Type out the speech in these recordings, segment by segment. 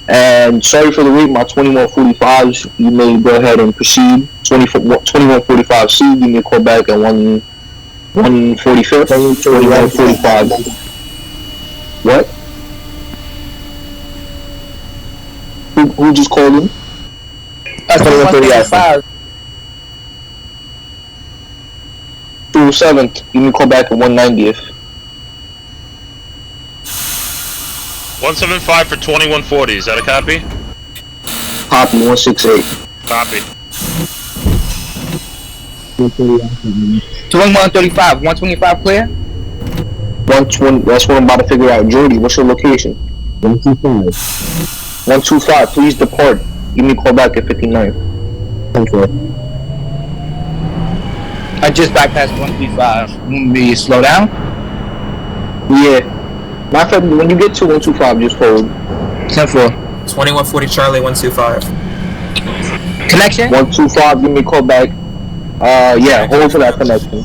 And sorry for the wait, my 2145s. You may go ahead and proceed. 2145C, give me a call back at 145th. 2145. What? Who just called in? 2135. 207th, give me a call back at 190th. 175 for 2140, is that a copy? Copy, 168. Copy. 2135. 125 clear? 120, that's what I'm about to figure out. Jordy, what's your location? 125. 125, please depart. Give me a call back at 59. Control. I just bypassed 135. Want me to slow down? Yeah. My friend, when you get to 125, just hold. 10-4. 2140 Charlie 125. Connection? 125, give me a call back. Yeah, hold for that connection.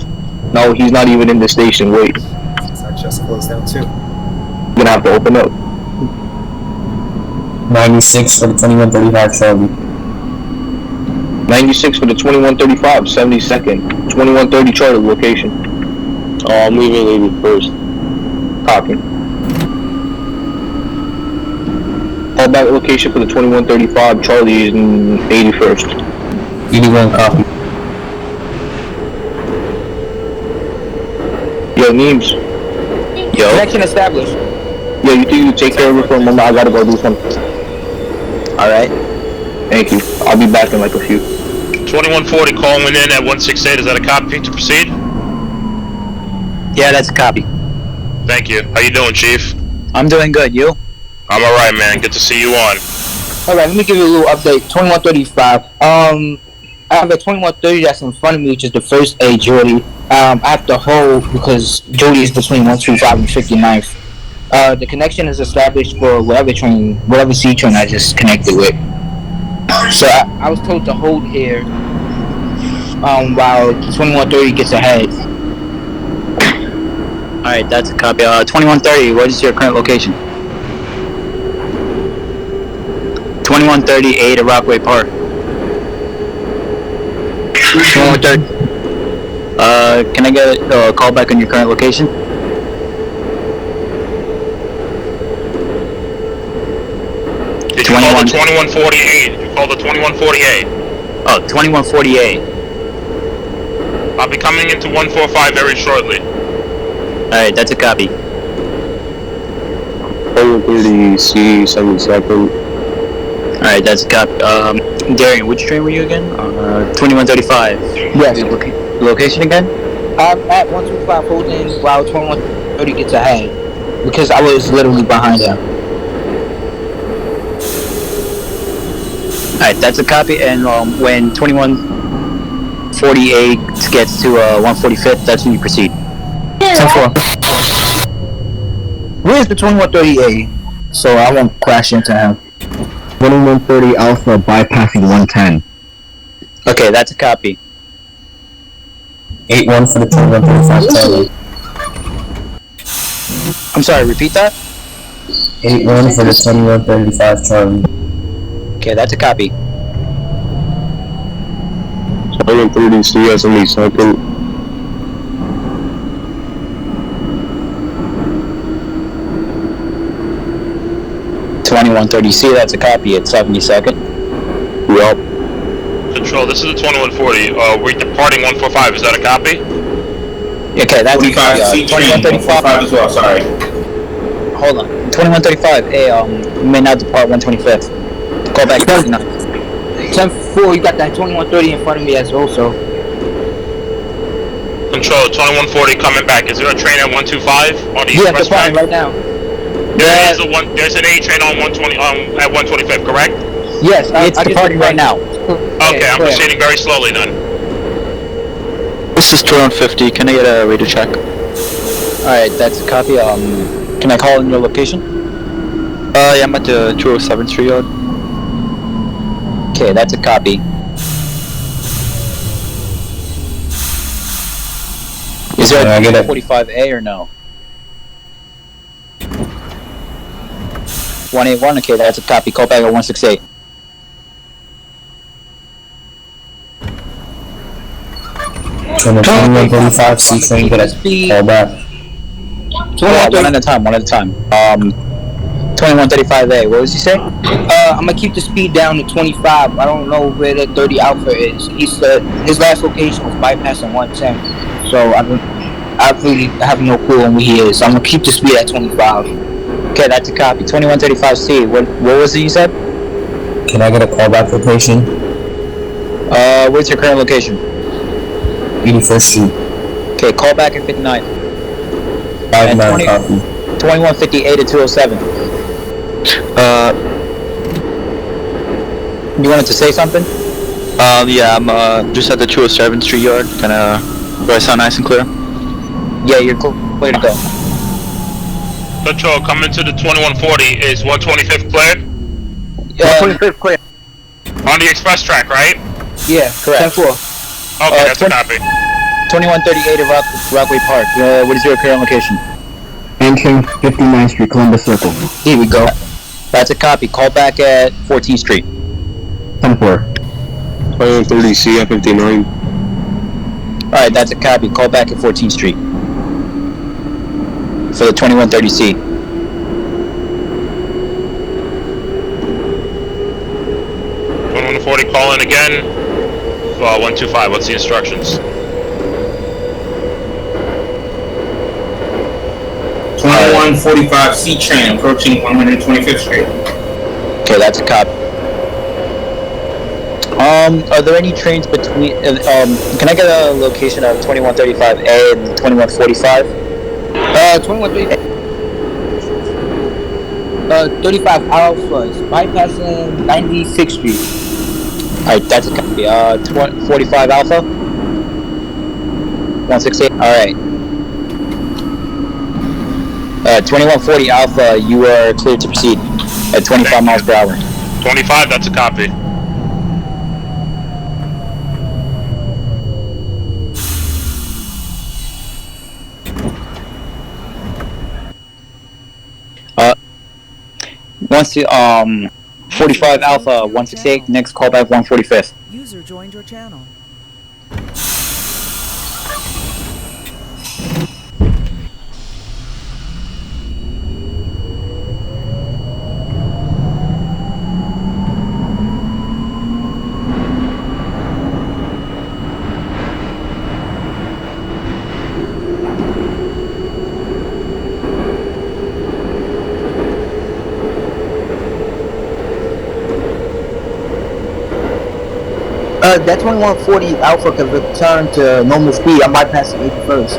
No, he's not even in the station. Wait. I just closed down too. You're gonna have to open up. 96 for the 2135 Charlie. 96 for the 2135, 72nd. 2130 Charlie location. I'm leaving first. Copy. Call back location for the 2135 Charlie is in 81st. 81 copy. Yo, Neems. Yo. Connection established. Yo, you think you take care of it for a moment? I gotta go do something. Alright. Thank you. I'll be back in like a few. 2140 calling in at 168, is that a copy to proceed? Yeah, that's a copy. Thank you. How you doing, Chief? I'm doing good. You? I'm alright, man. Good to see you on. Alright, let me give you a little update. 2135. I have a 2130 that's in front of me, which is the first A Jordy. I have to hold because Jordy is between 125 and 59th. The connection is established for whatever C train I just connected with. So I was told to hold here while 2130 gets ahead. Alright, that's a copy. 2130, what is your current location? 2130 A to Rockaway Park. 2130. Can I get a call back on your current location? Did you call the 2148? Did you call the 2148? Oh, 2148. I'll be coming into 145 very shortly. Alright, that's a copy. 130 C 72nd. Alright, that's a copy. Darian, which train were you again? 2135. Yes. Location again? I'm at 125 holding while 2130 gets ahead because I was literally behind him. Alright, that's a copy, and when 2148 gets to 145th, that's when you proceed. 10-4. Where's the 2130A? So I won't crash into him. 2130 Alpha bypassing 110. Okay, that's a copy. 81 for the 2135 Charlie. I'm sorry, repeat that? 81 for the 2135 Charlie. Okay, that's a copy. 2130 C 72nd. 2130C, that's a copy at 72nd. Yup. Control, this is the 2140. We're departing 145. Is that a copy? Okay, that's a copy. 2135 as well, sorry. Hold on. 2135, hey, you may now depart 125th. Call back 59. 10-4, you got that 2130 in front of me as also. Control, 2140 coming back. Is there a train at 125 on the Yeah, express departing track? right now. There's an A train on 120 at 125, correct? Yes, It's departing right now. Okay, I'm proceeding very slowly then. This is 2150, can I get a radar check? Alright, that's a copy. Can I call in your location? Yeah, I'm at the 207th Street Yard. Okay, that's a copy. Is there a 45A or no? 181. Okay, that's a copy. Call back at 168. Channel 2135, C train, get a call back. One at a time. 2135A. What was he say? I'm gonna keep the speed down to 25. I don't know where that 30 Alpha is. He said his last location was bypassing 110. So I really have no clue on where he is. So I'm gonna keep the speed at 25. Okay, that's a copy. 2135C. What was it you said? Can I get a callback location? What's your current location? 81st Street. Okay, call back at 59. 59 copy. 2158 at 207. You wanted to say something? Yeah, I'm just at the 207th Street yard. Do I sound nice and clear? Yeah, you're clear to go. Control, coming to the 2140. Is 125th cleared? 25th clear. On the express track, right? Yeah, Correct. 10-4. Okay, that's a copy. 2138 at Rockaway Park. What is your current location? Entering 59th Street, Columbus Circle. Here we go. That's a copy. Call back at 14th Street. 10-4. 2130C at 59. Alright, that's a copy. Call back at 14th Street. For the 2130C. 2140, call in again. 125, what's the instructions? 2145 C train approaching 125th Street. Okay, that's a copy. Are there any trains between, can I get a location of 2135A and 2145? 35 Alpha is bypassing 96th Street. Alright, that's a copy. 45 Alpha? 168, alright. 2140 Alpha, you are cleared to proceed at 25 miles per hour. 25, that's a copy. Once you, 45 Alpha, 168, next call back 145th. User joined your channel. That 2140 Alpha can return to normal speed. I'm bypassing 81st.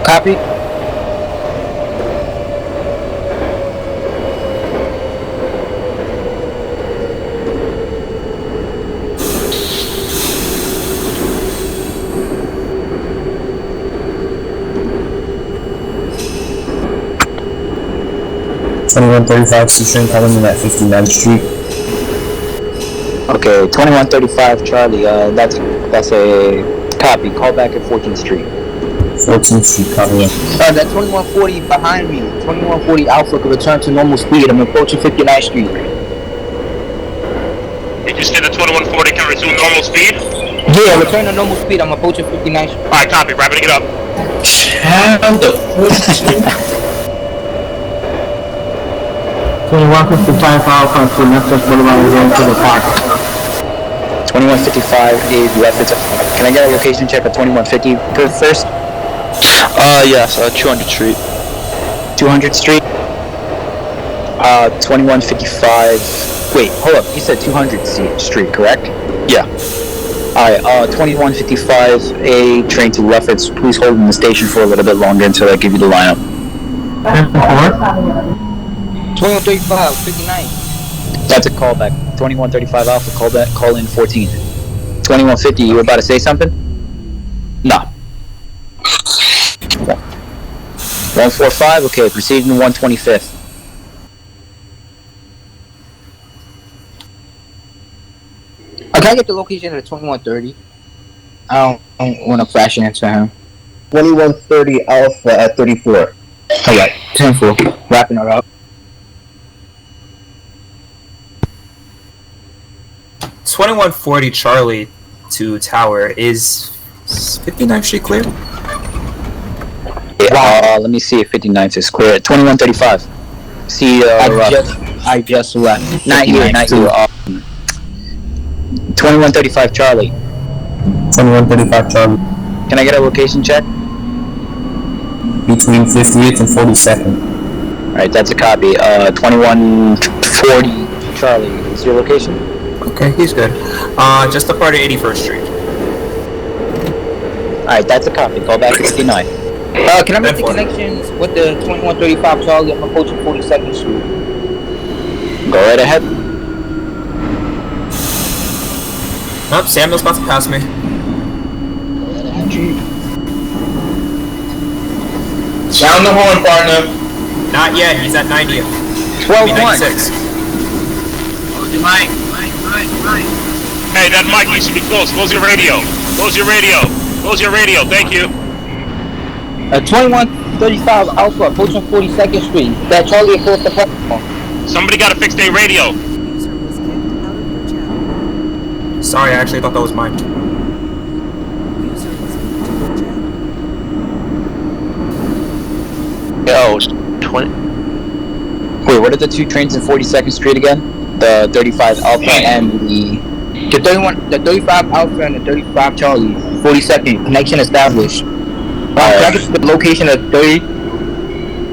Copy. Twenty-one 35 C train coming in at 59th Street. Okay, 2135 Charlie, that's a copy. Call back at 14th Street. 14th Street coming in. That 2140 behind me. 2140 Alpha can return to normal speed. I'm approaching 59th Street. Did you say the 2140 can resume normal speed? Yeah, return to normal speed. I'm approaching 59th Street. Alright, copy. Wrapping it up. How the fuck? 2155 Alpha to Memphis Boulevard going to the park. 2155 is reference. Can I get a location check at 2150 first? Yes, 200th Street. 200th Street? 2155. Wait, hold up. You said 200th Street, correct? Yeah. Alright, 2155, a train to reference. Please hold in the station for a little bit longer until I give you the lineup. 2135, 59. That's a callback. 2135 Alpha, call in 14. 2150, you were about to say something? No. 145, okay, proceeding to 125th. I gotta get the location of the 2130. I don't want to flash it into him. 2130 Alpha at 34. Alright, 10-4. Wrapping it up. 2140 Charlie to Tower. Is 59th Street clear? Yeah, let me see if 59th is clear. 2135. See, I just left. not here, not here. 2135 Charlie. 2135 Charlie. Can I get a location check? Between 50th and 42nd. Alright, that's a copy. 2140 Charlie. Is your location? Okay, he's good. Just a part of 81st Street. Alright, that's a copy. Call back to 59. Can I make the connection with the 2135 Charlie? I'm approaching 42nd Street. Go right ahead. Oh, Samuel's about to pass me. Sound the horn, partner. Not yet, he's at 90th. 12-1. 96. Hey, that mic needs to be closed. Close your radio. Close your radio. Close your radio. Thank you. 2135 Alpha, approaching 42nd Street. That Charlie across the platform. Somebody gotta fix their radio. Sorry, I actually thought that was mine. Yo, 20. Wait, what are the two trains in 42nd Street again? The 35 Alpha and the 35 Alpha and the 35 Charlie. 42nd connection established. Can I get the location of 30?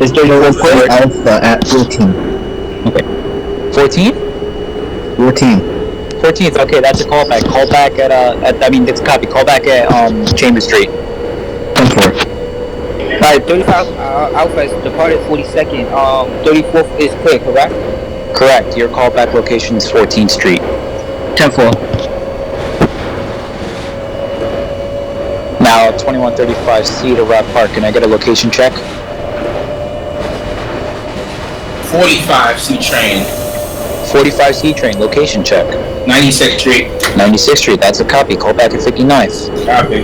Is 34 Alpha at 14. Okay. 14? 14. 14th. Okay, that's a callback. Call back at I mean, it's a copy. Call back at Chambers Street. 10-4. Alright, 35 Alpha is departed 42nd. 34th is clear, correct? Correct. Your callback location is 14th Street. 10-4. Now 2135C to Rock Park. Can I get a location check? 45C train. 45C train. Location check. 96th Street. 96th Street. That's a copy. Call back at 59th. Copy.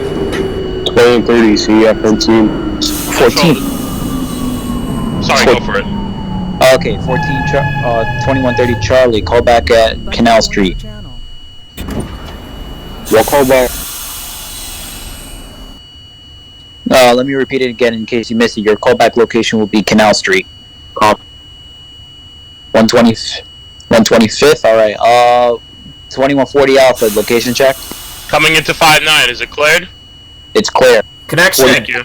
2030 C at 14. 14. Sorry, go for it. Okay, 2130 Charlie. Call back at Canal Street. We'll call back. Let me repeat it again in case you missed it. Your callback location will be Canal Street. 125th. All right. 2140 Alpha. Location check. Coming into 5-9. Is it cleared? It's clear. Connection. Thank you.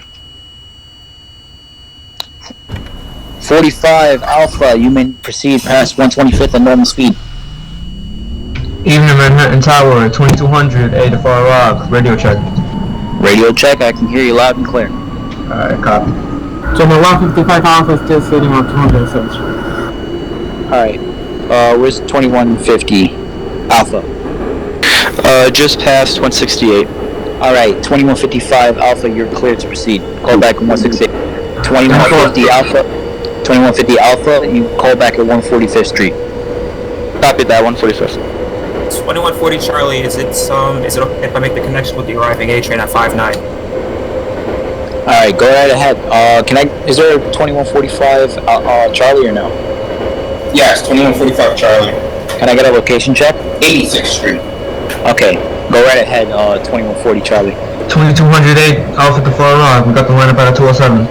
45 Alpha. You may proceed past 125th at normal speed. Evening Manhattan Tower, 2200, A to Far Rock, radio check. Radio check. I can hear you loud and clear. Alright, copy. So my 155 Alpha is still sitting on 207th Street. Alright. Where's 2150 Alpha? Just past 168. Alright, 2155 Alpha, you're clear to proceed. Call back at 168. 2150 Alpha. 2150 Alpha, you call back at 145th Street. Copy that, 145th. 2140 Charlie, is it okay if I make the connection with the arriving A train at 59? Alright, go right ahead. Is there a 2145 Charlie or no? Yes, 2145 Charlie. Can I get a location check? 86th Street. Okay, go right ahead, 2140 Charlie. 2208 Alpha to Far Rock, we got the lineup at 207.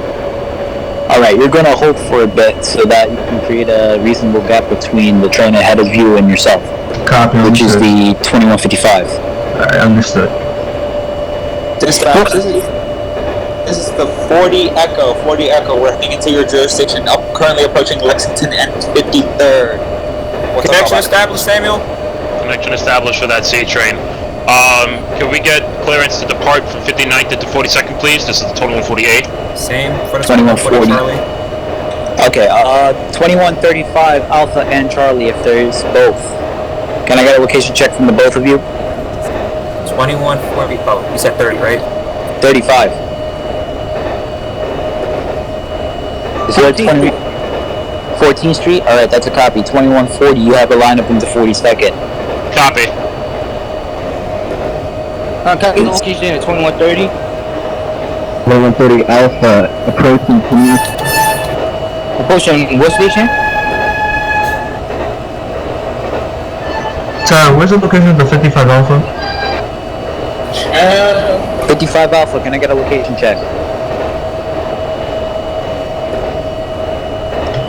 Alright, you're gonna hold for a bit so that you can create a reasonable gap between the train ahead of you and yourself. Copy, which is understood. the 2155. Alright, understood. Dispatch, this is the 40 Echo. We're heading into your jurisdiction. Currently approaching Lexington and 53rd. Connection established, Samuel? Connection established for that C train. Can we get clearance to depart from 59th into 42nd, please? This is the 2148. Same for the 2140. Charlie. Okay, 2135 Alpha and Charlie if there is both. Can I get a location check from the both of you? 2140. Oh, you said 30, right? 35. Is there 14th Street? Alright, that's a copy. 2140, you have a lineup into 42nd. Copy. Can I get the location at 2130? 2130 Alpha, approaching Canal. Approaching what station? Sorry, where's the location of the 55 Alpha? 55 Alpha, can I get a location check?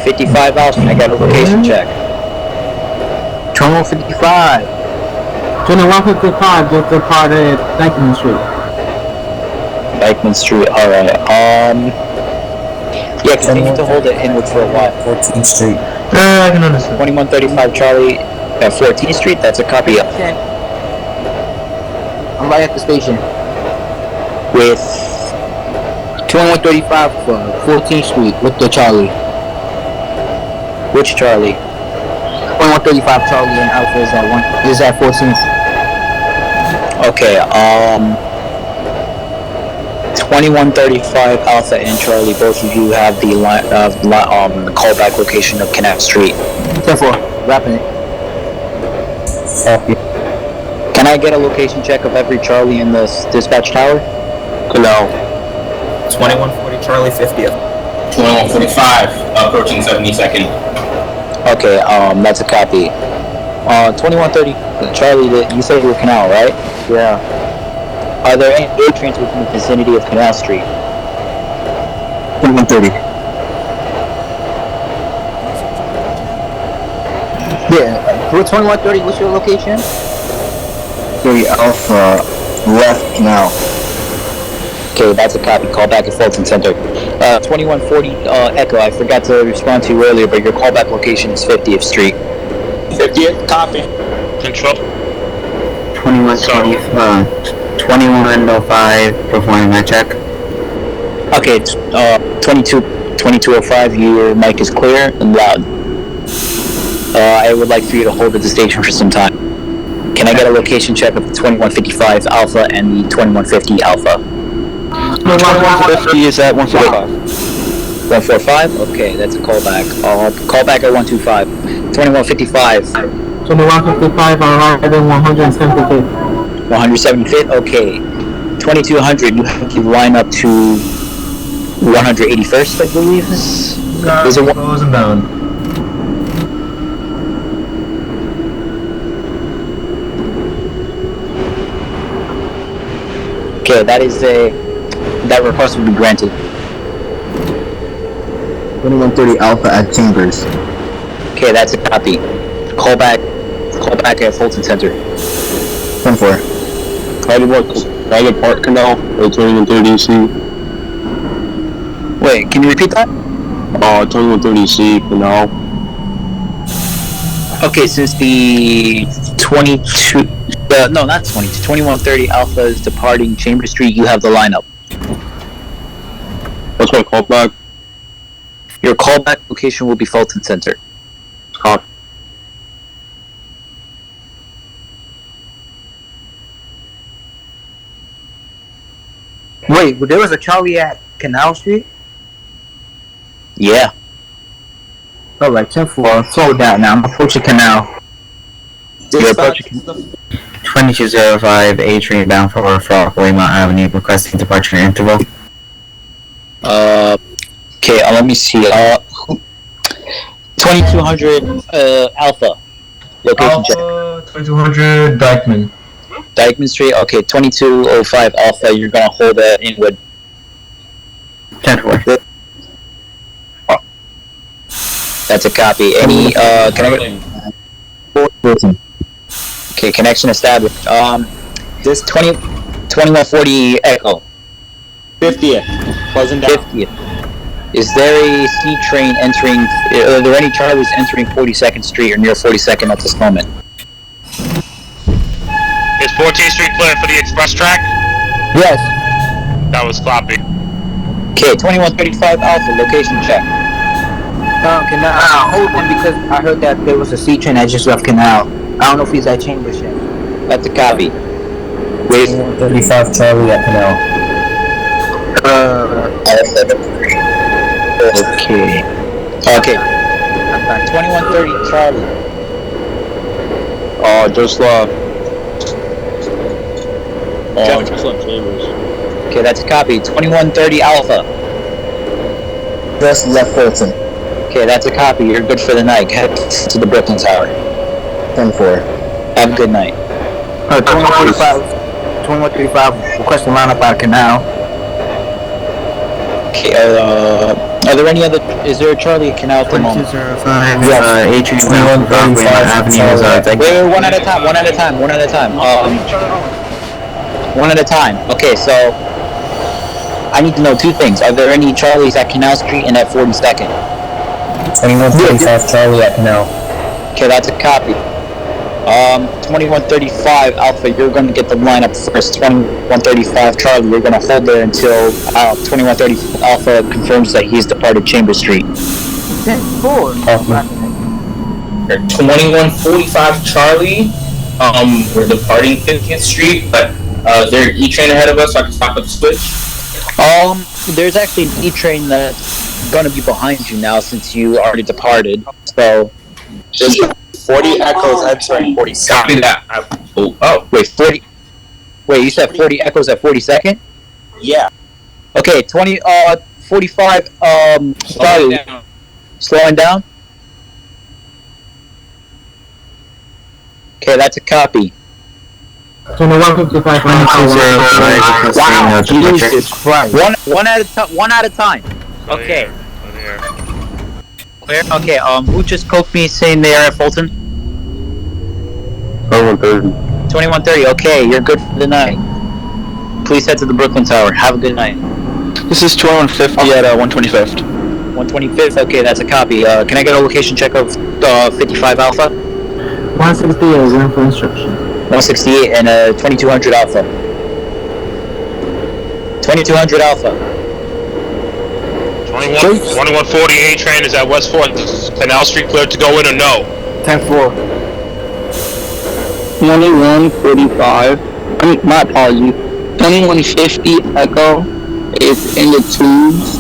55 Alpha, can I get a location check? Terminal 55. 2155 just departed Dykeman Street. Dykeman Street, alright. Yeah, cause they need to hold it inward for a while. 14th Street. I can understand. 2135 Charlie at 14th Street, that's a copy of. I'm right at the station. With 2135 for 14th Street with the Charlie. which Charlie? 2135 Charlie and Alpha is at 14th. Okay, 2135 Alpha and Charlie, both of you have the callback location of Canal Street. 10-4, wrapping it. Can I get a location check of every Charlie in this dispatch tower? Canal. 2140 Charlie 50th. 2145, approaching 72nd. Okay, that's a copy. 2130 Charlie, you said you were Canal, right? Yeah. Are there any A trains within the vicinity of Canal Street? 2130. Yeah, for 2130, what's your location? 30 Alpha, left Canal. Okay, that's a copy. Call back at Fulton Center. 2140 Echo, I forgot to respond to you earlier, but your callback location is 50th Street. 50th, copy. Control. 2105, performing my check. Okay, 2205, your mic is clear and loud. I would like for you to hold at the station for some time. Can I get a location check of the 2155 Alpha and the 2150 Alpha? 150 is at 145. 145? Okay, that's a callback. Callback at 125. 2155. 2155 arriving 175th. 175th? Okay. 2200, you have to line up to 181st, I believe. Is it Close and bound. Okay, that request will be granted. 2130 Alpha at Chambers. Okay, that's a copy. Call back at Fulton Center. 10-4. Private Park Canal, 2130 C. Wait, can you repeat that? 2130 C Canal. Okay, since the 2130 Alpha is departing Chambers Street, you have the lineup. What's my callback? Your callback location will be Fulton Center. Copy. Wait, there was a Charlie at Canal Street? Yeah. Alright, 10-4, slow down now, I'm approaching Canal. You're approaching 2205 A train bound for Rockaway Mount Avenue, requesting departure interval. Okay, let me see. 2200 Alpha. Location check. 2200 Dykeman. Dykeman Street. Okay, 2205 Alpha. You're gonna hold that inward. 10-4. That's a copy. Any can I get? Okay, connection established. This 2140 Echo. 50th, closing down. 50th. Is there a C train entering? Are there any Charlies entering 42nd Street or near 42nd at this moment? Is 14th Street clear for the express track? Yes. That was sloppy. Okay, 2135 Alpha. Location check. Canal. Hold on, because I heard that there was a C train that just left Canal. I don't know if he's at Chambers yet. That's a copy. Wait, 35 Charlie at Canal. Okay. 2130 Charlie. Just left. Just left Chambers. Okay, that's a copy. 2130 Alpha. Just left Fulton. Okay, that's a copy. You're good for the night. Head to the Brooklyn Tower. 10-4. Have a good night. 2135, requesting lineup out of Canal. Okay, are there any other... Is there a Charlie at Canal at the moment? 2205, A-Train bound for Rockaway Avenue is, Wait, one at a time. One at a time. Okay, so... I need to know two things. Are there any Charlies at Canal Street and at 42nd? 2135 Charlie at Canal. Okay, that's a copy. 2135 Alpha, you're going to get the lineup first. 2135 Charlie, you're going to hold there until 2130 Alpha confirms that he's departed Chambers Street. 10-4. 2145 Charlie. We're departing 50th Street, but is there an E-train ahead of us so I can stop at the switch? There's actually an E-train that's going to be behind you now since you already departed. So, There's 40 Echoes entering 42nd. Copy that. wait, 40. Wait, you said 40 Echoes at 42nd? Yeah. Okay, 45, slowing down? Okay, that's a copy. 2155. Wow, Jesus Christ. One at a time. Okay. Clear? Okay, who just coked me saying they are at Fulton? 2130. 2130, okay, you're good for the night. Please head to the Brooklyn Tower. Have a good night. This is 2150 at 125th. 125th, okay, that's a copy. Can I get a location check of 55 Alpha? 168 is in for instruction. 168 and 2200 Alpha. 2200 Alpha. 2140 A train is at West 4th. Is Canal Street cleared to go in or no? 10-4. 2145. My apologies. 2150 Echo is in the tubes.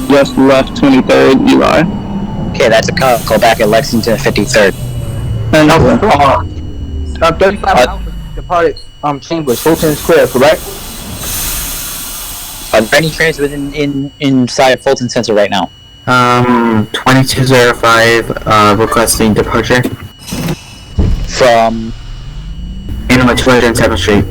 Just left 23rd Eli. Okay, that's a call back at Lexington 53rd. And 35 Alpha departed Chambers. Fulton is clear, correct? Are there any trains inside Fulton Center right now? 2205 requesting departure. From? Animal 207th Street.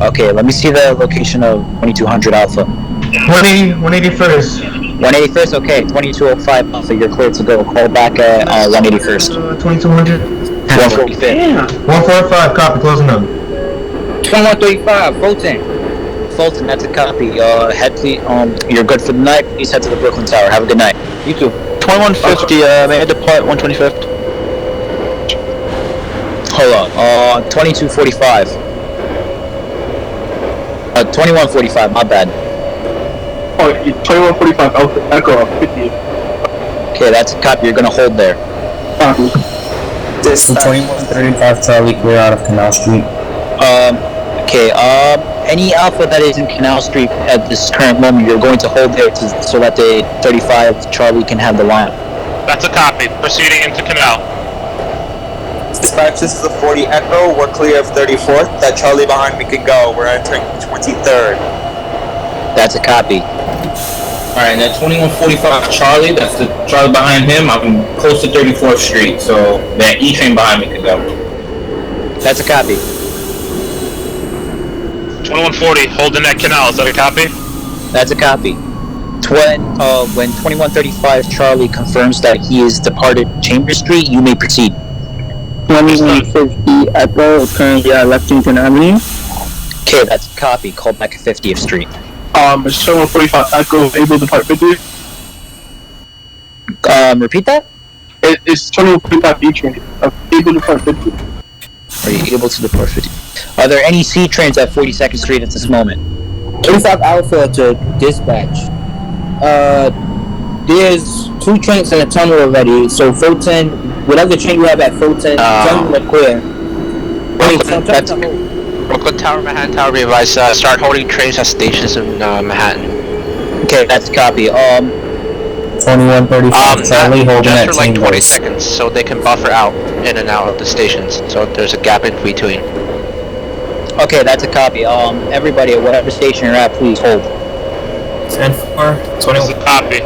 Okay, let me see the location of 2200 Alpha. 181st. 181st, okay, 2205 Alpha, you're clear to go. Call back at 181st. 2200. 145th. Yeah. 145, copy, closing up. 2135, Fulton. Fulton, that's a copy. Head please, you're good for the night. Please head to the Brooklyn Tower. Have a good night. You too. 2150, may I depart 125th? Hold on, 2245. 2145, my bad. Oh, 2145 Echo 50. Okay, that's a copy. You're gonna hold there. This 2135 Charlie clear out of Canal Street. Okay, any Alpha that is in Canal Street at this current moment, you're going to hold there so that the 35 Charlie can have the line. That's a copy. Proceeding into Canal. Dispatch, this is a 40 Echo. We're clear of 34th. That Charlie behind me can go. We're entering 23rd. That's a copy. Alright, that 2145 Charlie, that's the Charlie behind him. I'm close to 34th Street, so that E-train behind me can go. That's a copy. 2140, holding that Canal. Is that a copy? That's a copy. When 2135 Charlie confirms that he is departed Chambers Street, you may proceed. 2150 Echo is currently at Lexington Avenue. Okay, that's a copy. Call back at 50th Street. It's 2145 Echo able to depart 50. Repeat that? It's 2145 E-train able to depart 50. Are you able to depart 50? Are there any C trains at 42nd Street at this moment? 35 Alpha to dispatch. There's 2 trains in the tunnel already, so Fulton, whatever train you have at Fulton, tunnel are clear. Brooklyn Tower, Manhattan Tower, be advised, start holding trains at stations in Manhattan. Okay, that's a copy. 2135 Charlie holding just at for like 20 Chambers. seconds, so they can buffer out in and out of the stations, so there's a gap in between. Okay, that's a copy. Everybody at whatever station you're at, please hold. 10-4, 21. This is a copy.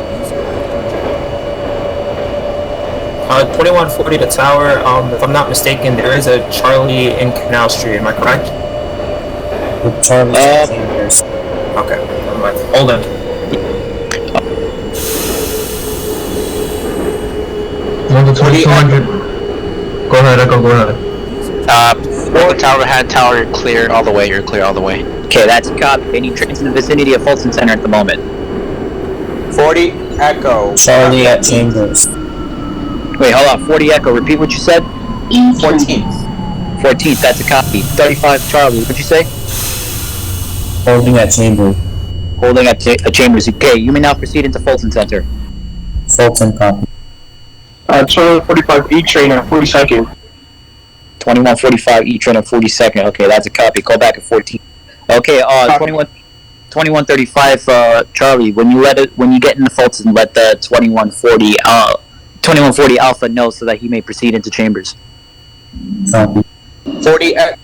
2140 to tower. If I'm not mistaken, there is a Charlie in Canal Street. Am I correct? With Charlie Chambers. Okay, never mind. Hold on. On to 2200. Go ahead, Echo, go ahead. Brooklyn Tower, Manhattan Tower, you're clear all the way, you're clear all the way. Okay, that's a copy. Any trains in the vicinity of Fulton Center at the moment? 40 Echo. Charlie at Chambers. Wait, hold on. 40 Echo. Repeat what you said? 14th. 14th, that's a copy. 35 Charlie, what'd you say? Holding at Chambers. Holding at Chambers. Okay, you may now proceed into Fulton Center. Fulton copy. Charlie 45 E train at 42nd. 2145 E train at 42nd. Okay, that's a copy. Call back at 14. Okay, 2135 Charlie. When you get into Fulton, let the 2140 Alpha know so that he may proceed into Chambers. Copy. 40 Echo.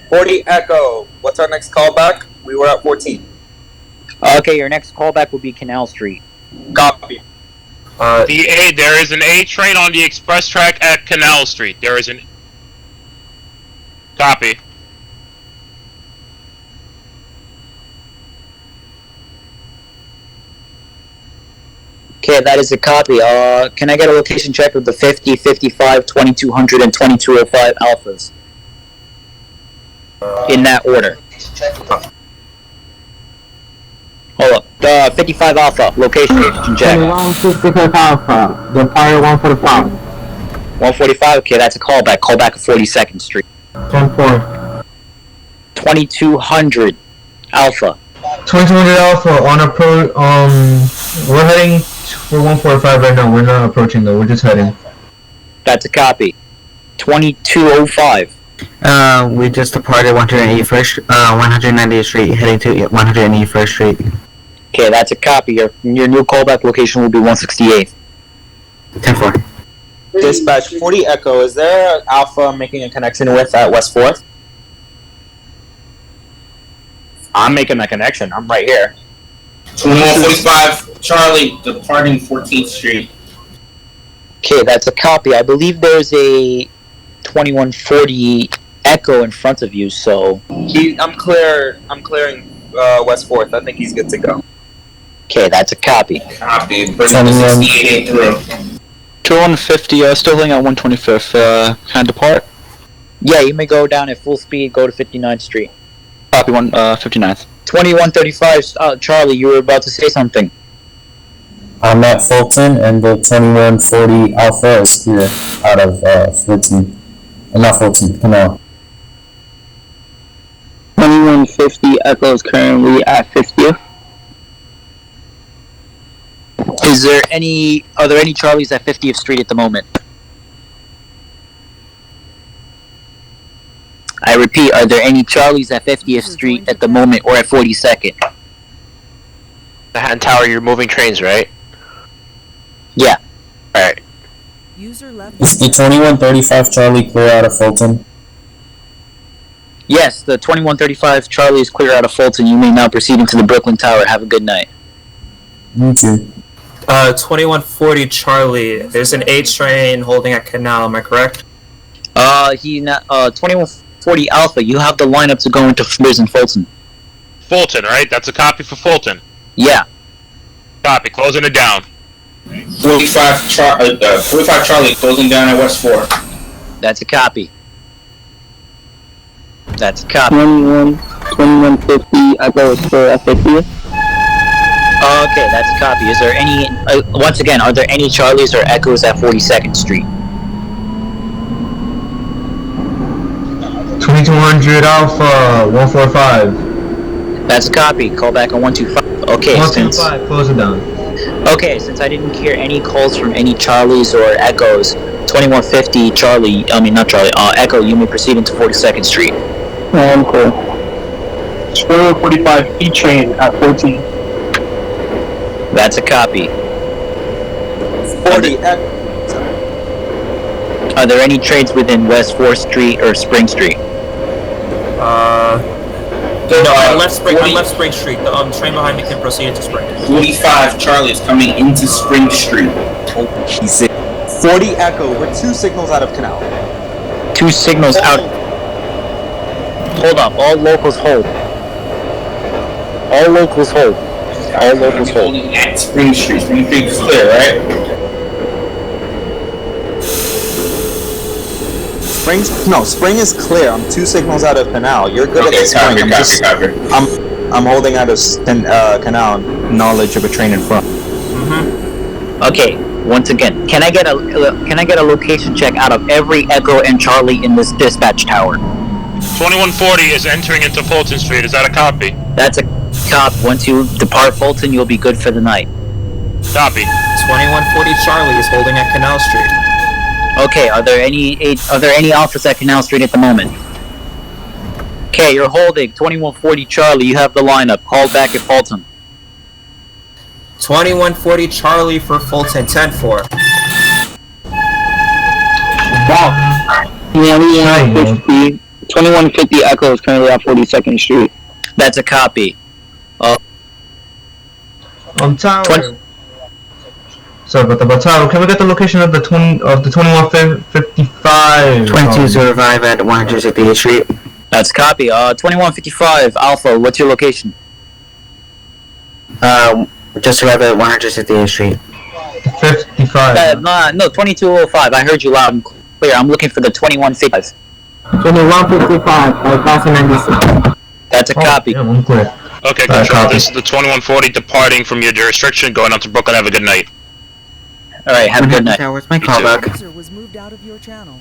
40 Echo. What's our next callback? We were at 14. Okay, your next callback will be Canal Street. Copy. There is an A train on the express track at Canal Street. There is an... Copy. Okay, that is a copy. Can I get a location check of the 50, 55, 2200, and 2205 Alphas? In that order. Hold up. 55 Alpha, location check. 2155 Alpha, the fire 145. 145, okay, that's a callback. Callback of 42nd Street. 10-4. 2200 Alpha. 2200 Alpha on we're heading for 145 right now. We're not approaching though, we're just heading. That's a copy. 2205. We just departed 181st, 190th Street, heading to 181st Street. Okay, that's a copy. Your new callback location will be 168th. 10-4. Dispatch 40 Echo. Is there an Alpha making a connection with at West 4th? I'm making that connection. I'm right here. 2145 Charlie, departing 14th Street. Okay, that's a copy. I believe there's a 2140 Echo in front of you, so... I'm clearing West 4th. I think he's good to go. Okay, that's a copy. Copy. Bring the 68 through. 2150, still holding at 125th. Can I depart? Yeah, you may go down at full speed, go to 59th Street. Copy, 59th. 2135, Charlie, you were about to say something. I'm at Fulton, and the 2140 Alpha is clear out of Fulton. Not Fulton, Canal. 2150 Echo is currently at 50th. Are there any Charlies at 50th Street at the moment? I repeat, are there any Charlies at 50th Street at the moment or at 42nd? Manhattan Tower, you're moving trains, right? Yeah. Alright. Is the 2135 Charlie clear out of Fulton? Yes, the 2135 Charlie is clear out of Fulton. You may now proceed into the Brooklyn Tower. Have a good night. Me too. 2140 Charlie. There's an H train holding at Canal. Am I correct? 2140 Alpha. You have the lineup to go into Flirs and Fulton. Fulton, right? That's a copy for Fulton. Yeah. Copy. Closing it down. 45 Charlie, closing down at West 4. That's a copy. That's a copy. 2150 Echo is for at 50th. Okay, that's a copy. Is there any, once again, are there any Charlies or Echoes at 42nd Street? 2200 Alpha, 145. That's a copy. Call back on 125. Okay, 125, close it down. Okay, since I didn't hear any calls from any Charlies or Echoes, 2150 Echo, you may proceed into 42nd Street. Cool. 2145 E train at 14. That's a copy. 40 Echo. Are there any trades within West 4th Street or Spring Street? No, I left Spring Street. The train behind me can proceed into Spring. 45 Charlie is coming into Spring Street. He's it. 40 Echo. We're 2 signals out of Canal. 2 signals out. Hold up. All locals hold. All locals hold. All locals hold. At Spring Street. Spring Street is clear, right? Spring is clear. I'm 2 signals out of Canal. You're good Okay, at Spring. copy. I'm holding out of Canal. Knowledge of a train in front. Okay. Once again, can I get a location check out of every Echo and Charlie in this dispatch tower? 2140 is entering into Fulton Street. Is that a copy? That's a cop. Once you depart Fulton, you'll be good for the night. Copy. 2140 Charlie is holding at Canal Street. Okay, are there any officers at Canal Street at the moment? Okay, you're holding 2140 Charlie. You have the lineup. Call back at Fulton. 2140 Charlie for Fulton. 10-4. Wow. 2150 Echo is currently at 42nd Street. That's a copy. Tower. Sorry about that, Tower. Can we get the location of the 2155? 2205 at 168th Street. That's a copy. 2155 Alpha. What's your location? Just arrived at 168th Street. 55. No, 2205. I heard you loud and clear. I'm looking for the 2155. 2155 at Class 96. That's a copy. Yeah, I'm clear. Okay, Control. This is the 2140 departing from your jurisdiction, going on to Brooklyn. Have a good night. Alright, have a good night. Where's my callback? Was moved out of your channel.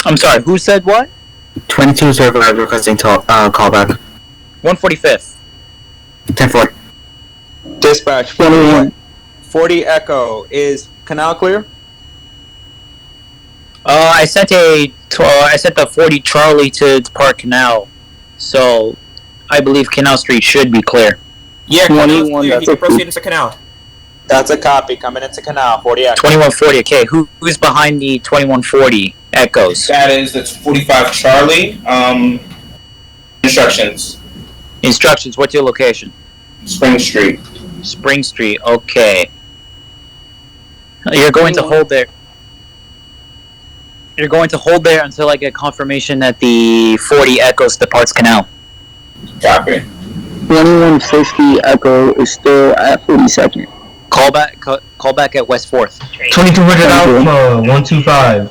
I'm sorry, who said what? 2205 requesting callback. 145th. 10-4. Dispatch. 40 Echo. Is Canal clear? I sent the 40 Charlie to depart Canal, so I believe Canal Street should be clear. Yeah, Canal's clear. He can proceed into Canal. That's a copy. Coming into Canal. 40 Echo. 2140. Okay, who's behind the 2140 Echoes? That's 45 Charlie. Instructions. Instructions. What's your location? Spring Street. Spring Street. Okay. You're going to hold there. You're going to hold there until I get confirmation that the 40 Echoes departs Canal. Copy. 2150 Echo is still at 42nd. Call back at West 4th. 2200 Alpha 125.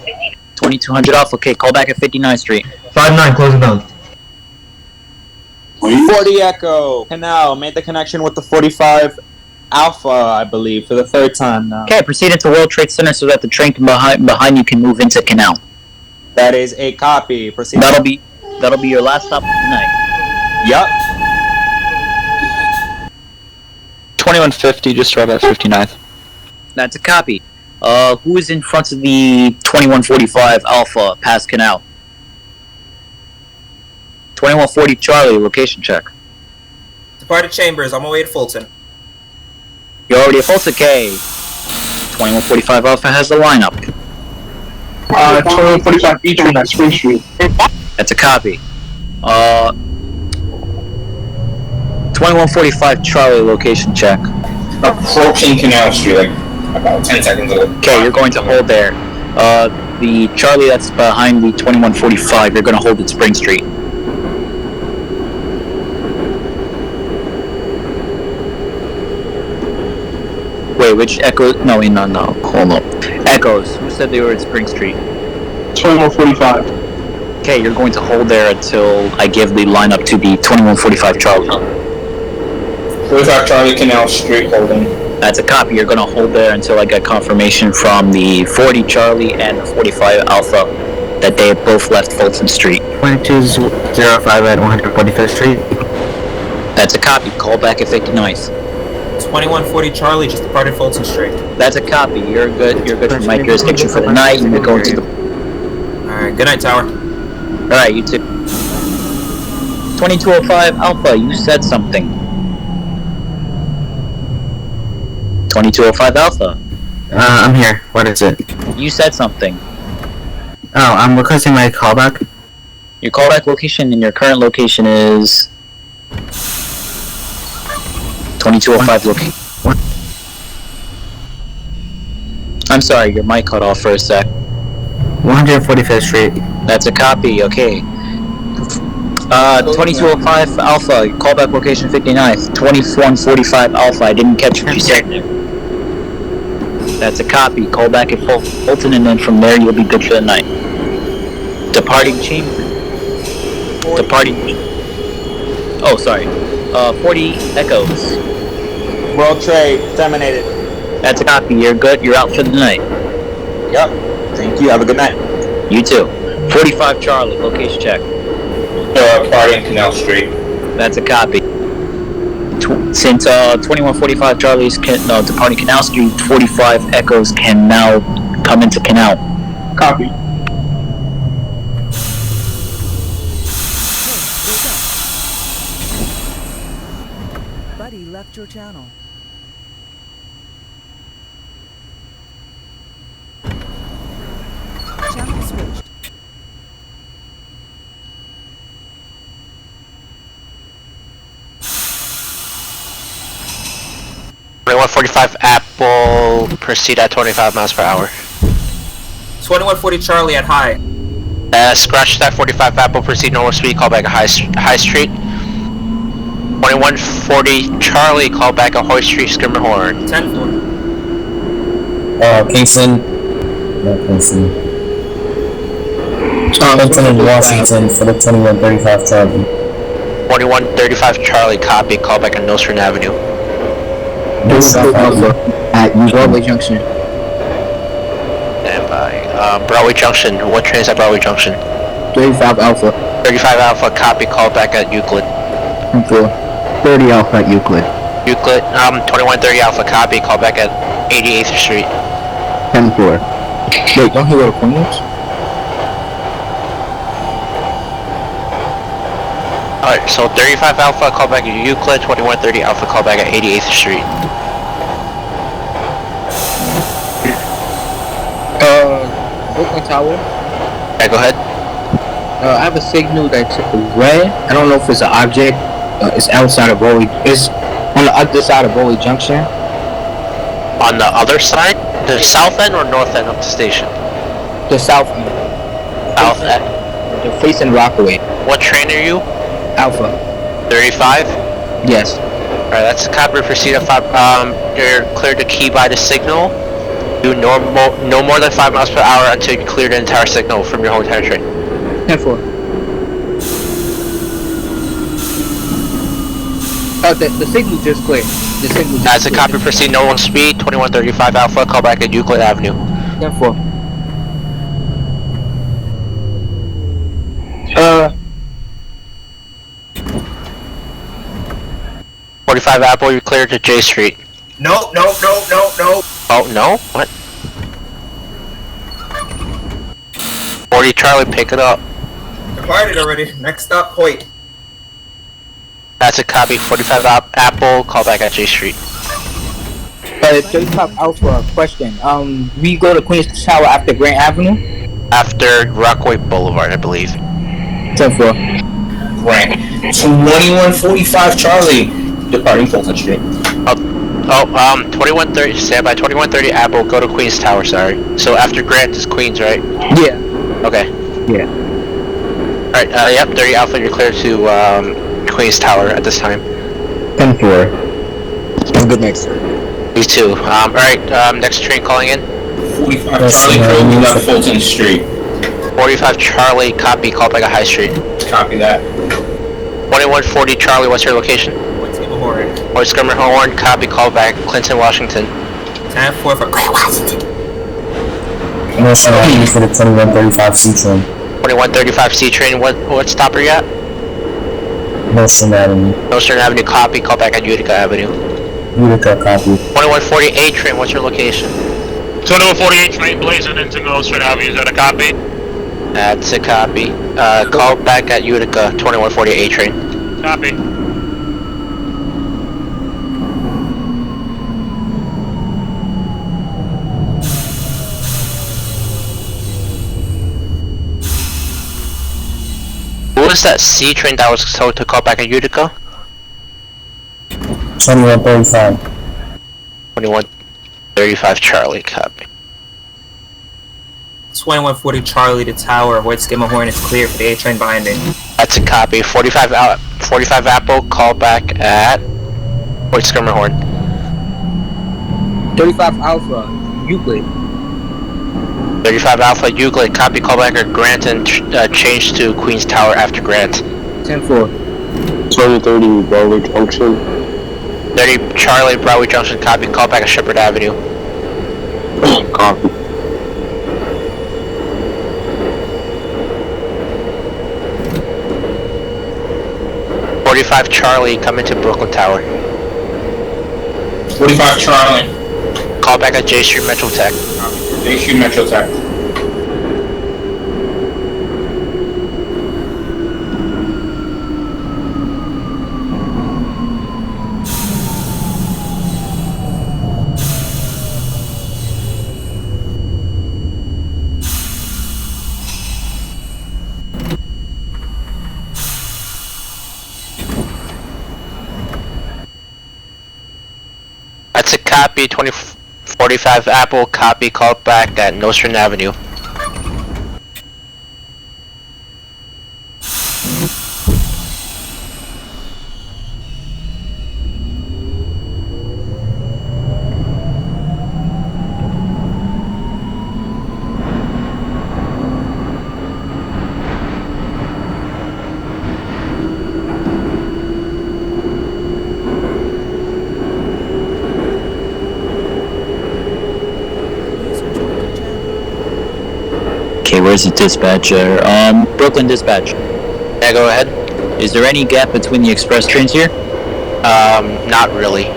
2200 off. Okay, call back at 59th Street. 59, close it down. 40 Echo. Canal. Made the connection with the 45 Alpha, I believe, for the 3rd time now. Okay, proceed into World Trade Center so that the train behind you can move into Canal. That is a copy. Proceed. That'll be your last stop of the night. Yup. 2150, just arrived at 59th. That's a copy. Who is in front of the 2145 Alpha past Canal? 2140 Charlie, location check. Departed Chambers. I'm away at Fulton. You're already at Fulton. Okay. 2145 Alpha has the lineup. 2145 Beach at Spring Street. That's a copy. 2145 Charlie, location check. Approaching Canal Street, like about 10 seconds ago. Okay, you're going to hold there. The Charlie that's behind the 2145, you're going to hold at Spring Street. Wait, which Echo? No, hold up. Echoes. Who said they were at Spring Street? 2145. Okay, you're going to hold there until I give the lineup to the 2145 Charlie. 45 Charlie, Canal Street, holding. That's a copy. You're going to hold there until I get confirmation from the 40 Charlie and the 45 Alpha that they have both left Fulton Street. 2205 at 145th Street. That's a copy. Call back at 59th. 2140 Charlie just departed Fulton Street. That's a copy. You're good. You're good for my jurisdiction for the night. You're going to the. Alright, good night, Tower. Alright, you too. 2205 Alpha, you said something. 2205 Alpha. I'm here. What is it? You said something. Oh, I'm requesting my callback. Your callback location and your current location is 2205 location. I'm sorry, your mic cut off for a sec. 145th Street. That's a copy, okay. 2205 Alpha, callback location 59th. 2145 Alpha, I didn't catch what you said there. That's a copy, callback at Fulton, and then from there you'll be good for the night. Departing chamber. Oh, sorry. 40 Echoes. World Trade terminated. That's a copy, you're good, you're out for the night. Yep. Thank you, have a good night. You too. 45 Charlie, location check. Party in Canal Street. That's a copy. Since 2145 Charlie is departing Canal Street, 45 Echoes can now come into Canal. Copy. Buddy left your channel. Channel switched. .45 Apple, proceed at 25 miles per hour. 2140 Charlie at high. Scratch that 45 Apple, proceed normal speed, call back at High Street. 2140 Charlie, call back at Hoy Street, Skimmer Horn. 10-4. Kingston. No, Kingston. Fulton and Washington for the 2135 Charlie. 2135 Charlie, copy, call back at Nostrand Avenue. Alpha at Broadway Junction. And by Broadway Junction, what train is at Broadway Junction? 35 Alpha. 35 Alpha, copy, call back at Euclid. 30 Alpha at Euclid. Euclid, 2130 Alpha, copy, call back at 88th Street. 10-4. Wait, don't he go to Queens? Alright, so 35 Alpha, call back at Euclid, 2130 Alpha, call back at 88th Street. Brooklyn Tower. Yeah, go ahead. I have a signal that's red. I don't know if it's an object. It's outside of Broadway. It's on the other side of Broadway Junction. On the other side? The south end or north end of the station? The south end. South end? They're facing Rockaway. What train are you? Alpha. 35? Yes. Alright, that's a copy. Proceed at 5. You're cleared to key by the signal. Do no more than 5 miles per hour until you clear the entire signal from your whole entire train. 10-4. Oh, the signal just cleared. The signal just That's a copy. Proceed normal speed. 2135 Alpha. Call back at Euclid Avenue. 10-4. 45 Apple. You're cleared to J Street. No. Oh no? What? 40 Charlie, pick it up. Departed already. Next stop, Hoyt. That's a copy. 45 Apple, call back at J Street. 35 Alpha, question. We go to Queens Tower after Grant Avenue? After Rockaway Boulevard, I believe. 10-4. Right. 2145 Charlie, departing Fulton Street. 2130, stand by 2130 Apple, go to Queens Tower, sorry. So after Grant is Queens, right? Yeah. Okay. Yeah. Alright, yep, 30 Alpha, you're clear to, Queens Tower at this time. 10-4. Have a good night, sir. You too. Alright, next train calling in. 45 Charlie, currently left Fulton Street. 45 Charlie, copy, call back at High Street. Copy that. 2140 Charlie, what's your location? Horn. Or Skimmer Horn, copy, call back, Clinton, Washington. 10-4 for Grant, Washington. Commercial ID for the 2135 C train. 2135 C train, what stop are you at? Nostrand Avenue. Nostrand Avenue, copy, call back at Utica Avenue. Utica, copy. 2148 train, what's your location? 2148 train blazing into Nostrand Avenue, is that a copy? That's a copy. Call back at Utica, 2148 train. Copy. was that C train that was told to call back at Utica? 2135. 2135 Charlie, copy. 2140 Charlie to Tower. Avoid Skimmerhorn. It's clear for the A train behind me. That's a copy. 45 Apple, call back at Fort Skimmerhorn. 35 Alpha, Euclid. 35 Alpha, Euclid, copy, call back at Grant and change to Queen's Tower after Grant. 10-4. 2030 Broadway Junction. 30 Charlie, Broadway Junction, copy, call back at Shepherd Avenue. Copy. .45 Charlie, come into Brooklyn Tower. 45 Charlie. Call back at J Street Metro Tech. J Street Metro Tech. That's a copy, 2045 Apple, copy, call back at Nostrand Avenue. Okay, where's the dispatcher? Brooklyn dispatch. Yeah, go ahead. Is there any gap between the express trains here? Not really.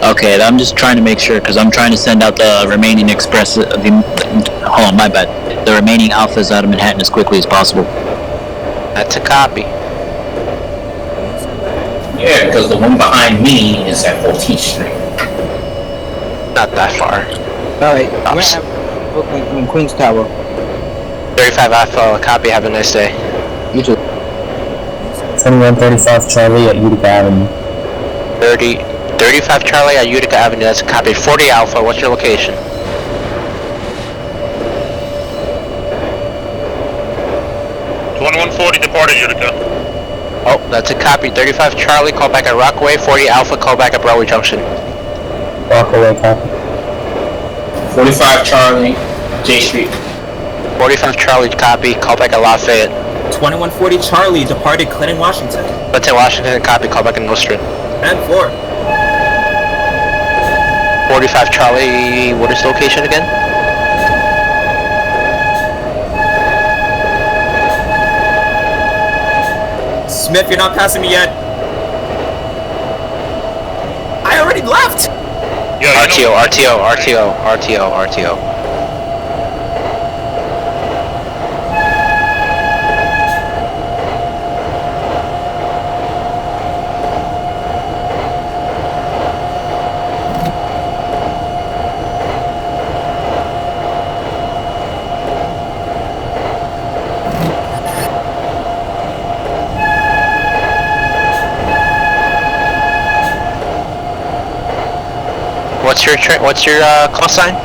Okay, I'm just trying to make sure, because I'm trying to send out the remaining express, hold on, my bad. The remaining alphas out of Manhattan as quickly as possible. That's a copy. Yeah, because the one behind me is at 14th Street. Not that far. Alright, we're at Brooklyn in Queen's Tower. 35 Alpha, copy, have a nice day. You too. 2135 Charlie at Utica Avenue. 35 Charlie at Utica Avenue, that's a copy. 40 Alpha, what's your location? .2140 departed Utica. Oh, that's a copy. 35 Charlie, call back at Rockaway. 40 Alpha, call back at Broadway Junction. Rockaway copy. 45 Charlie, J Street. 45 Charlie, copy, call back at Lafayette. 2140 Charlie departed Clinton, Washington. Clinton, Washington, copy, call back at Nostrand. 10-4. 45 Charlie, what is the location again? Smith, you're not passing me yet. I already left. Yeah, RTO. What's your call sign?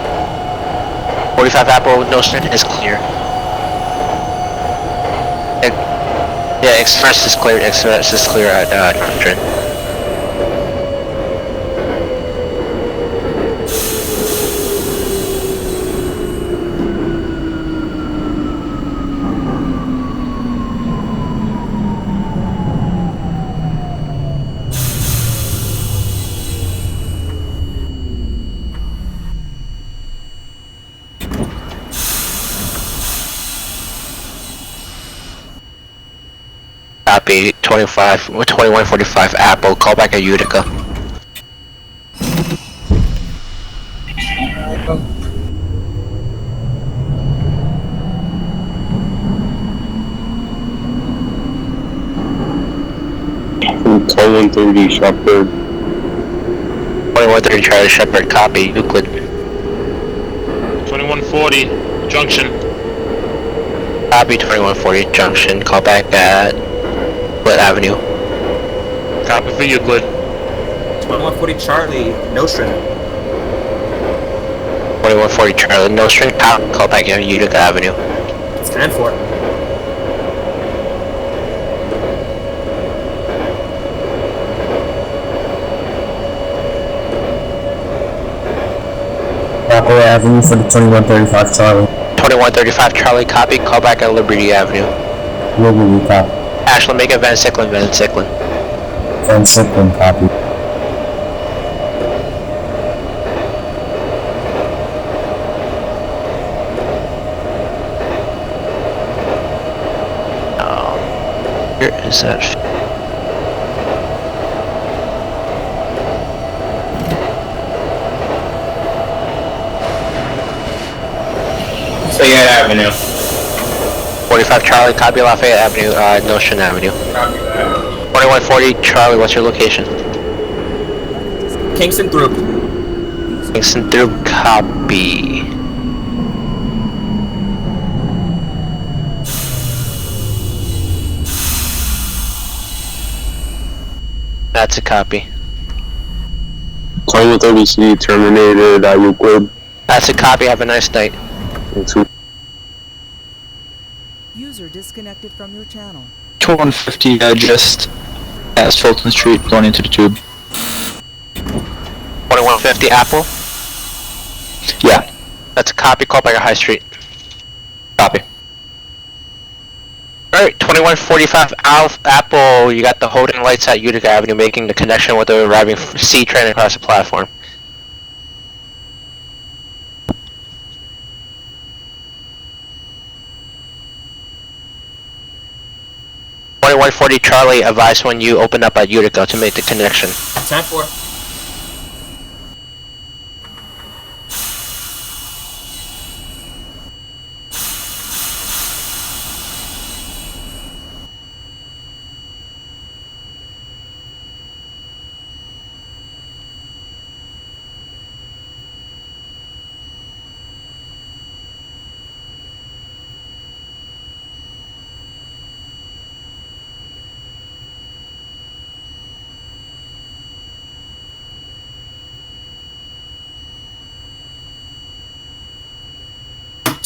45 Apple, Nostrand is clear. Yeah, Express is clear. Express is clear at Nostrand. Copy, 2145 Apple, call back at Utica. From 2130 Shepherd. 2130 Charlie Shepherd, copy, Euclid. 2140 Junction. Copy 2140 Junction, call back at Wood Avenue. Copy for Euclid. 2140 Charlie, Nostrand. 2140 Charlie, Nostrand, call back at Utica Avenue. 10-4. Rockaway Avenue for the 2135 Charlie. 2135 Charlie, copy, call back at Liberty Avenue. Liberty, copy. Ashland, make it Van Sicklin, Van Sicklin. Van Sicklin, copy. Here is that. Lafayette Avenue. 45 Charlie, copy Lafayette Avenue, Nostrand Avenue. 2140 Charlie, what's your location? Kingston through. Kingston through, copy. That's a copy. 2130C terminated at Euclid. That's a copy, have a nice night. User disconnected from your channel. 2150, just past Fulton Street, going into the tube. 2150 Apple? Yeah. That's a copy, call back at High Street. Copy. Alright, 2145 Apple, you got the holding lights at Utica Avenue making the connection with the arriving C train across the platform. .140 Charlie, advise when you open up at Utica to make the connection. 10-4.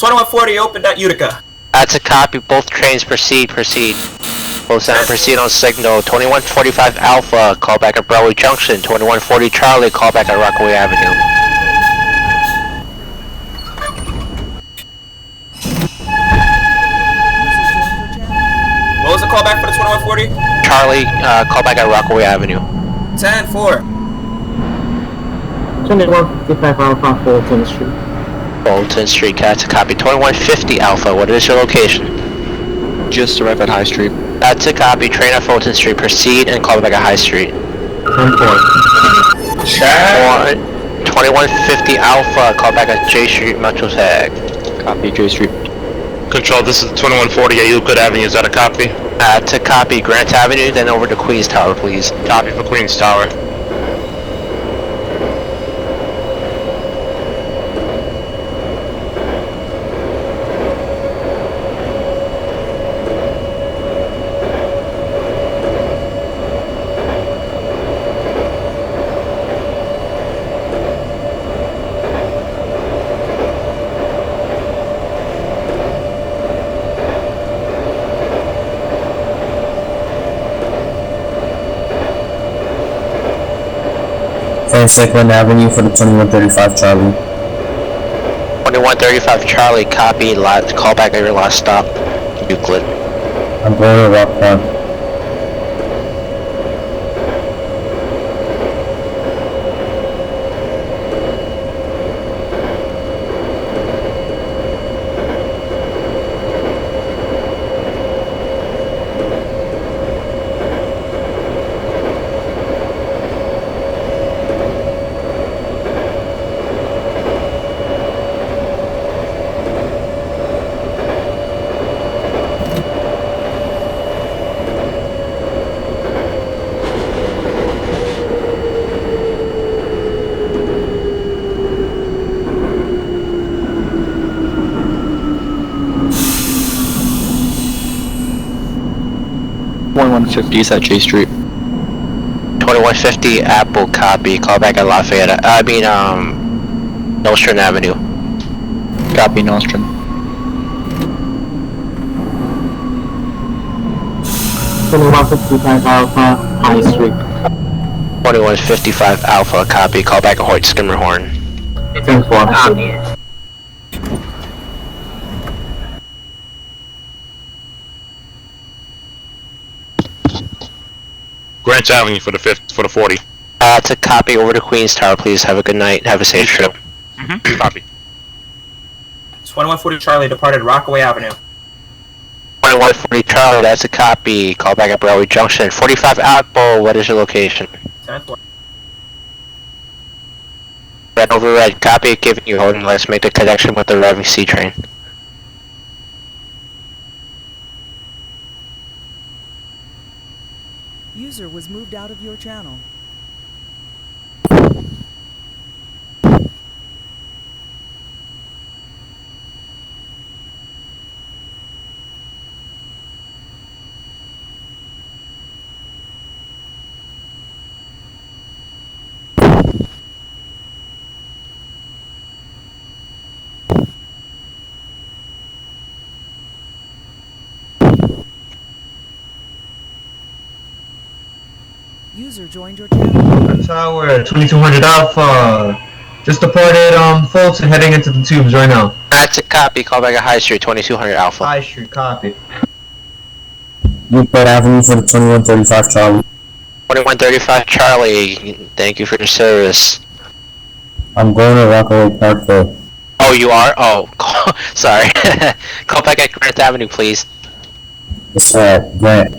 .2140 opened at Utica. That's a copy, both trains proceed. Both sound proceed on signal. 2145 Alpha, call back at Broadway Junction. 2140 Charlie, call back at Rockaway Avenue. What was the callback for the 2140? Charlie, call back at Rockaway Avenue. 10-4. 2155 Alpha, Fulton Street. Fulton Street, that's a copy. 2150 Alpha, what is your location? Just arrived at High Street. That's a copy. Train at Fulton Street, proceed and call back at High Street. 10-4. 2150 Alpha, call back at J Street, Metro Tag. Copy, J Street. Control, this is 2140 at Euclid Avenue, is that a copy? That's a copy. Grant Avenue, then over to Queens Tower, please. Copy for Queens Tower. Van Sicklin Avenue for the 2135 Charlie. 2135 Charlie, copy. Call back at your last stop, Euclid. I'm going to Rockaway. 2150 is at J Street. 2150 Apple, copy. Call back at Lafayette. Nostrand Avenue. Copy, Nostrand. 2155 Alpha, High Street. 2155 Alpha, copy. Call back at Hoyt Skimmerhorn. 10-4, copy. Grant Avenue for the 40. To copy over to Queens Tower, please. Have a good night. Have a safe trip. Copy. 2140 Charlie departed Rockaway Avenue. 2140 Charlie, that's a copy. Call back at Broadway Junction. 45 Apple, what is your location? 10-4. Red over red, copy, giving you hold, and let's make the connection with the arriving C train. User was moved out of your channel. User joined your channel. Tower, 2200 Alpha. Just departed Fulton, heading into the tubes right now. That's a copy. Call back at High Street, 2200 Alpha. High Street, copy. Newport Avenue for the 2135 Charlie. 2135 Charlie, thank you for your service. I'm going to Rockaway Park though. Oh, you are? Oh, sorry. Call back at Grant Avenue, please. It's Grant.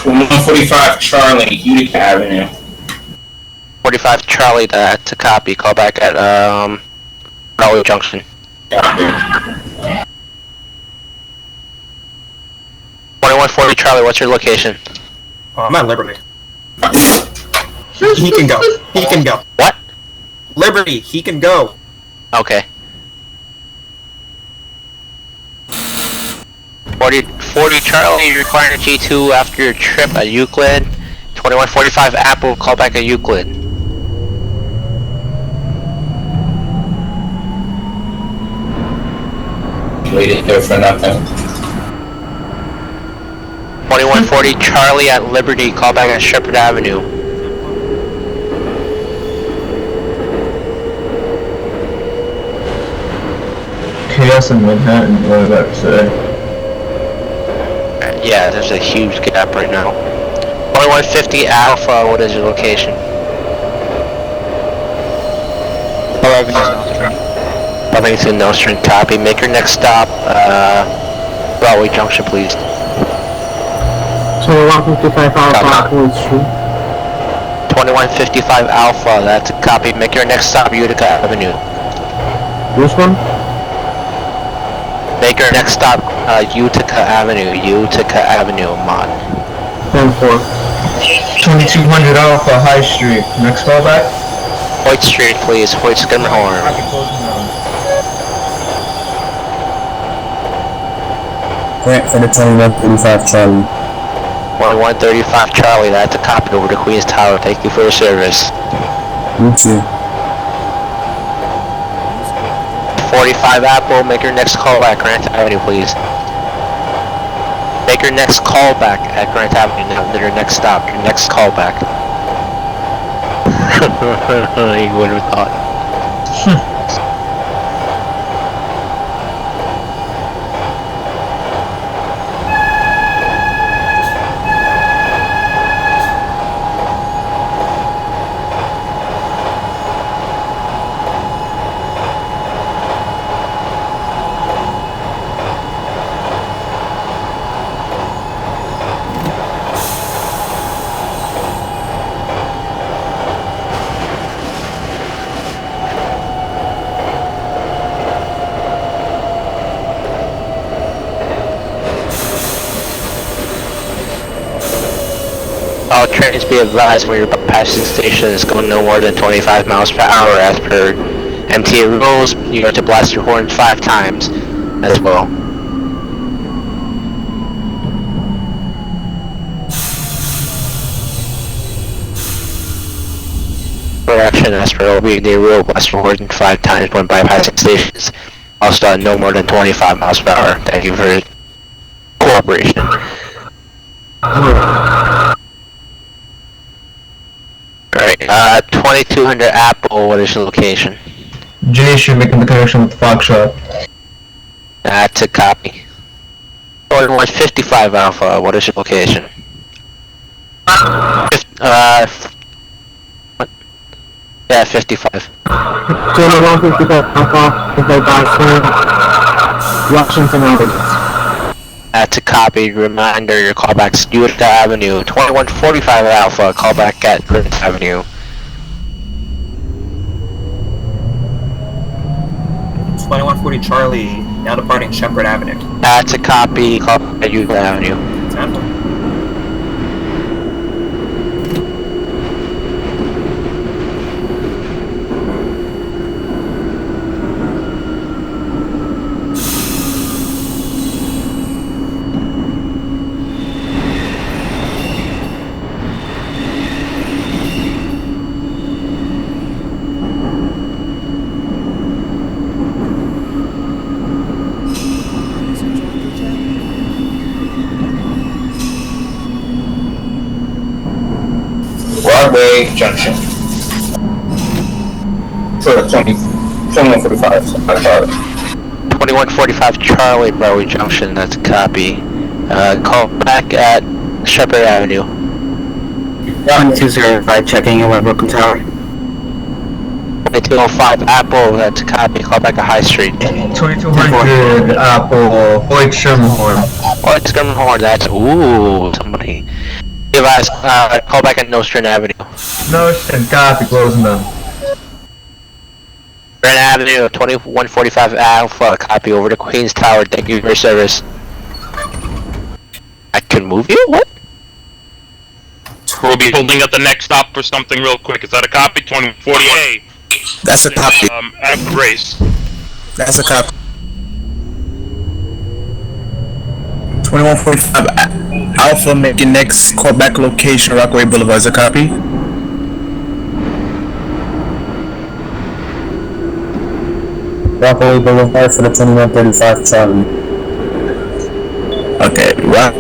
.145 Charlie, Utica Avenue. 45 Charlie, that's a copy. Call back at Broadway Junction. 2140 Charlie, what's your location? I'm at Liberty. He can go. He can go. What? Liberty, he can go. Okay. 40 Charlie, requiring a G2 after your trip at Euclid. 2145 Apple, call back at Euclid. Waited here for nothing. 2140 Charlie at Liberty, call back at Shepherd Avenue. Chaos in Manhattan, what did I say? Yeah, there's a huge gap right now. 2150 Alpha, what is your location? Lovington Nostrand, copy. Make your next stop, Broadway Junction, please. 2155 Alpha, Wood Street. 2155 Alpha, that's a copy. Make your next stop, Utica Avenue. Which one? Make your next stop, Utica Avenue, mod. 10-4. 2200 Alpha, High Street. Next call back? Hoyt Street, please. Hoyt Skimmerhorn. Grant for the 2135 Charlie. 1135 Charlie, that's a copy over to Queens Tower. Thank you for your service. You too. 45 Apple, make your next call back, Grant Avenue, please. Make your next call back at Grant Avenue, your next stop, your next call back. You would have thought. All trains be advised when your passing station is going no more than 25 miles per hour as per MTA rules. You have to blast your horn 5 times as well. Correction, as per OBD rule, blast your horn 5 times when bypassing stations. Also at no more than 25 miles per hour. Thank you for your cooperation. Alright, 2200 Apple, what is your location? Janice, you're making the connection with the Foxtrot. That's a copy. 155 Alpha, what is your location? What? Yeah, 55. 155 Alpha, if I buy Washington Avenue. That's a copy. Reminder, your callback's Utica Avenue. 2145 Alpha, callback at Grant Avenue. 2140 Charlie, now departing Shepherd Avenue. That's a copy. Callback at Utica Avenue. 10. Rockaway Junction. For 2145. 2145 Charlie, Broadway Junction. That's a copy. Call back at Shepherd Avenue. 1205 checking in with Brooklyn Tower. 2205 Apple. That's a copy. Call back at High Street. 2200 Apple, Floyd Schermerhorn. Floyd Schermerhorn. That's somebody. Advise, call back at Nostrand Avenue. Nostrand, copy, closing them. Grand Avenue, 2145 Alpha, copy over to Queens Tower. Thank you for your service. I can move you? What? We'll be holding at the next stop for something real quick. Is that a copy? 2140A. That's a copy. At Grace. That's a copy. 2145 Alpha, making next callback location Rockaway Boulevard. Is a copy? Rockaway Boulevard for the 2135 Charlie. Okay, right.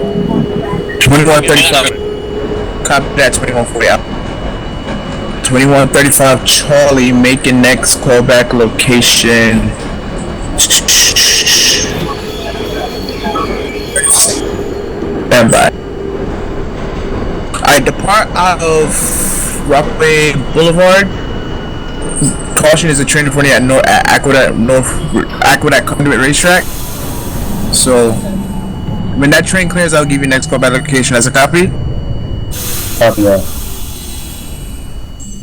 2135. Copy that. 2140 Alpha. 2135 Charlie, making next callback location. Standby. I depart out of Rockaway Boulevard. Caution is a train in front of you at Aqueduct Conduit Racetrack. So when that train clears, I'll give you next callback location as a copy. Copy that.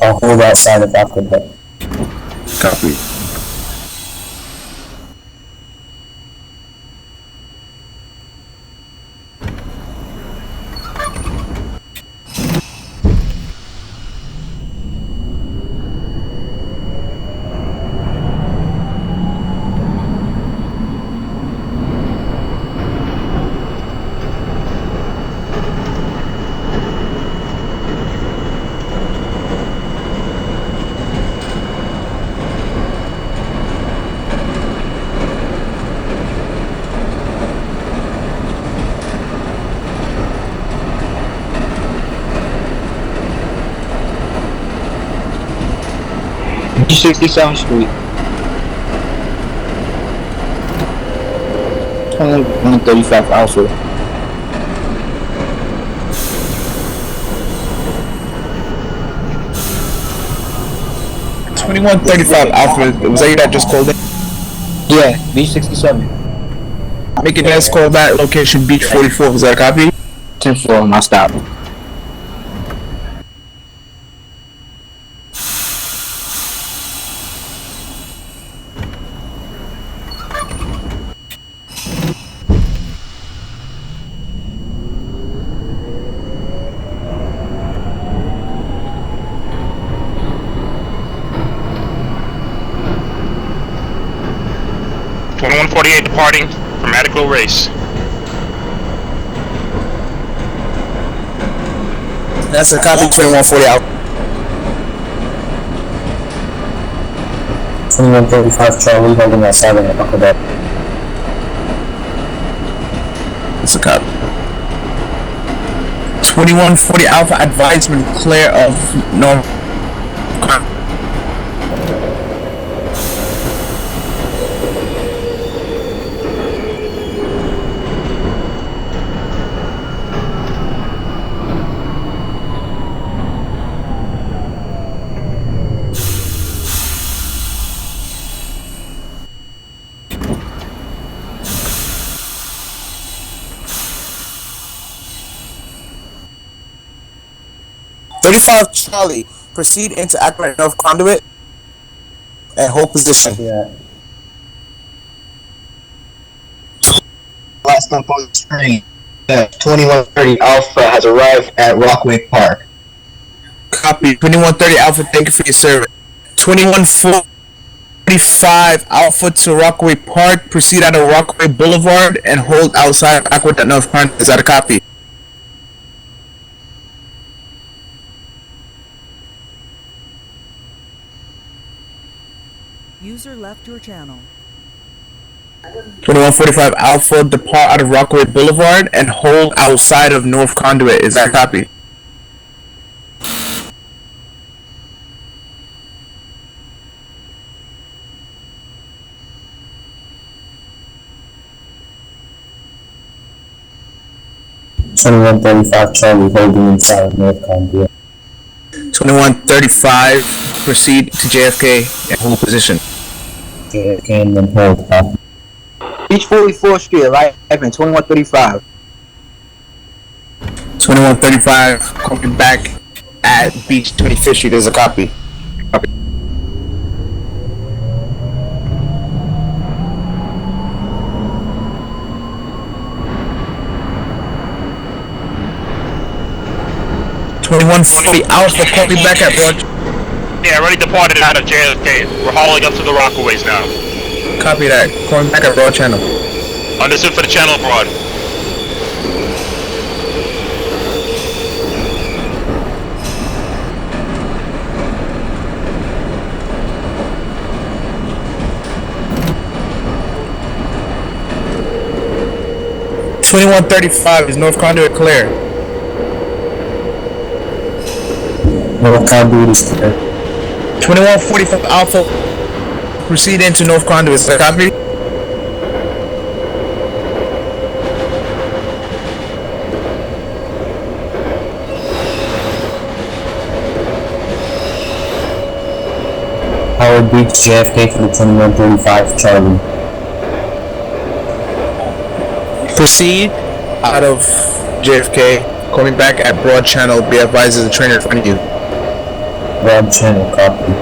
I'll hold outside of Aqueduct. Copy. G67th Street. 2135 Alpha. $21.35 Alpha. Was that you that just called in? Yeah, B67. Making next callback location Beach 44. Was that a copy? 10-4, my stop. 48 departing from Medical Race. That's a copy. 2140 out. 2135 Charlie holding outside of Rockaway. That's a copy. 2140 Alpha advisement clear of north. 35 Charlie, proceed into accurate north conduit and hold position. Yeah. Last up on the screen, 2130 Alpha has arrived at Rockaway Park. Copy. 2130 Alpha, thank you for your service. 2145 Alpha to Rockaway Park, proceed out of Rockaway Boulevard and hold outside of Aqueduct North Conduit. Is that a copy? User left your channel. 2145 Alpha, depart out of Rockaway Boulevard and hold outside of North Conduit. Is that a copy? $21.35 Charlie holding inside of North Conduit. 2135, proceed to JFK and hold position. JFK and then hold copy. Beach 44th Street, right? 2135. 2135, coming back at Beach 25th Street. There's a copy. Copy. Alpha, call me back at Broad. Yeah, already departed out of JFK. We're hauling up to the Rockaways now. Copy that. Call me back at Broad Channel. Understood for the channel abroad. $21.35 is North Conduit clear. North Conduit is clear. 2145 Alpha, proceed into North Conduit. Is that copy? Howard Beach JFK for the 2135 Charlie. Proceed out of JFK, coming back at Broad Channel. Be advised there's a trainer in front of you. Broad Channel, copy.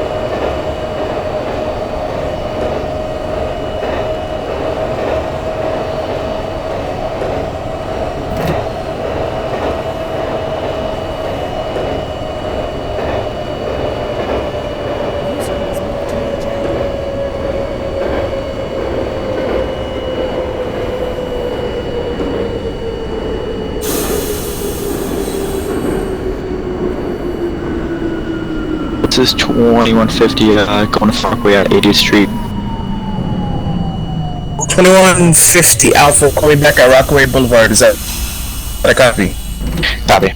This is 2150 going to Rockaway at 80th Street. 2150 Alpha, coming back at Rockaway Boulevard. Is that a copy? Copy.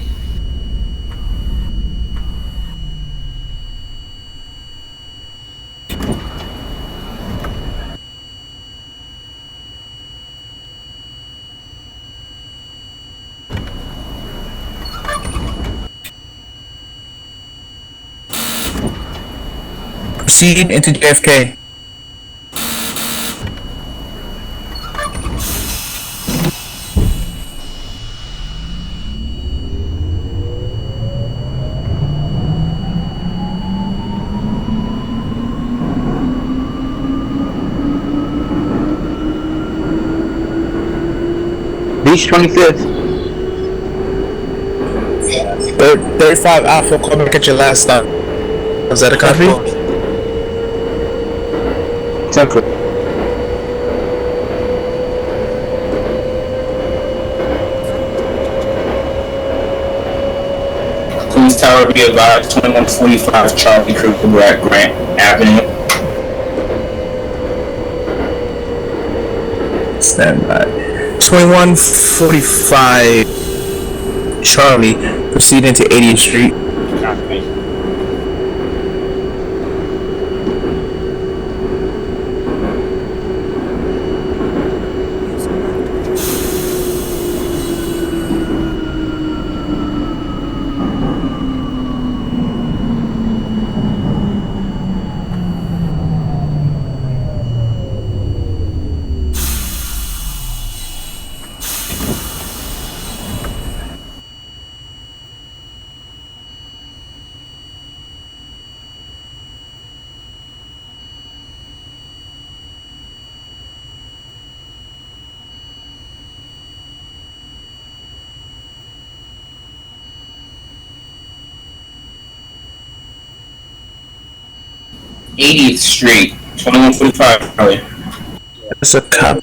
Proceed into JFK. Beach 25th. 35 Alpha, call back at your last stop. Was that a copy? Central. Rockland Tower, be advised, 2145 Charlie Crew, we're at Grant Avenue. Stand by. 2145 Charlie, proceeding to 80th Street. Copy. '80th Street, 2145 Charlie. That's a cop.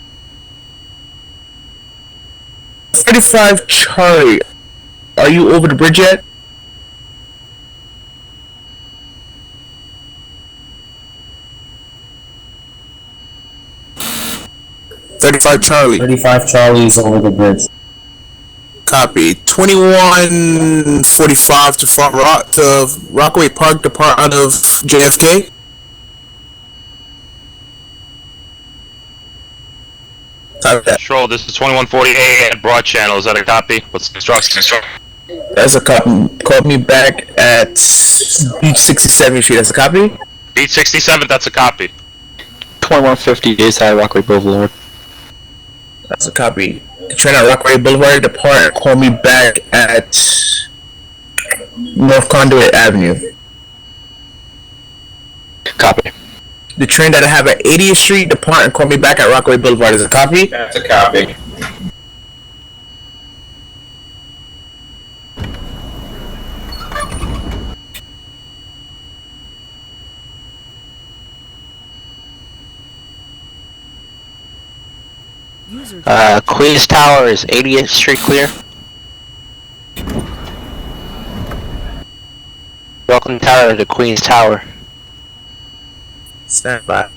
35 Charlie, are you over the bridge yet? Charlie. 35 Charlie is over the bridge. Copy. 2145 to Rockaway Park, depart out of JFK. Control, this is 2148 at Broad Channel. Is that a copy? What's the instruction? That's a copy. Call me back at Beach 67th Street. That's a copy? Beach 67, that's a copy. 2150 is at Rockaway Boulevard. That's a copy. The train at Rockaway Boulevard, depart. Call me back at North Conduit Avenue. Copy. The train that I have at 80th Street, depart and call me back at Rockaway Boulevard. Is a copy? That's a copy. Queens Tower is 80th Street clear. Welcome Tower to Queens Tower. Stand by.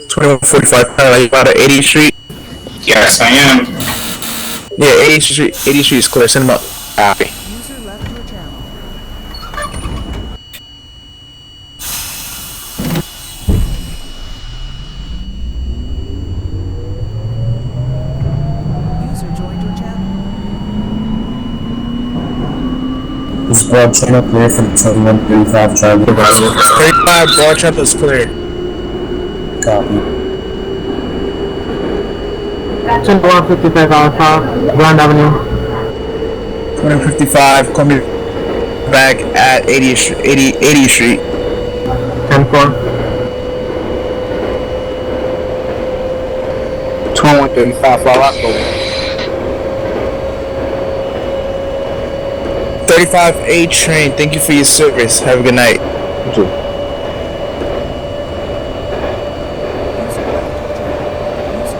2145 are you out at 80th Street? Yes, I am. Yeah, 80th Street is clear. Send them up. Copy. User left your channel. User joined your channel. Is Broad Channel clear from 2135 Charlie? 35 Broad Channel is clear. Copy. 155 Alpha, Grand Avenue. 2155, call me back at 80th Street. 10-4. 2135 Rockaway. 35A train, thank you for your service. Have a good night. You too. User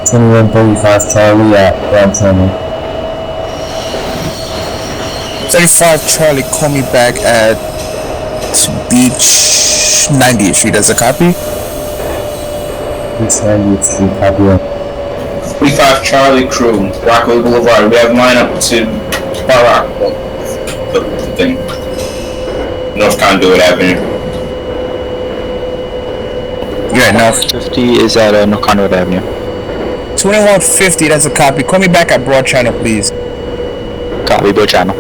2135 Charlie at Broad Channel. 35 Charlie, call me back at Beach 90th Street. That's a copy? Beach 90th Street, copy. 45 Charlie Crew, Rockaway Boulevard. We have lineup to Bar Rock. The thing. North Conduit Avenue. You're at North. 50 is at North Conduit Avenue. 2150, that's a copy. Call me back at Broad Channel, please. Copy, Broad Channel.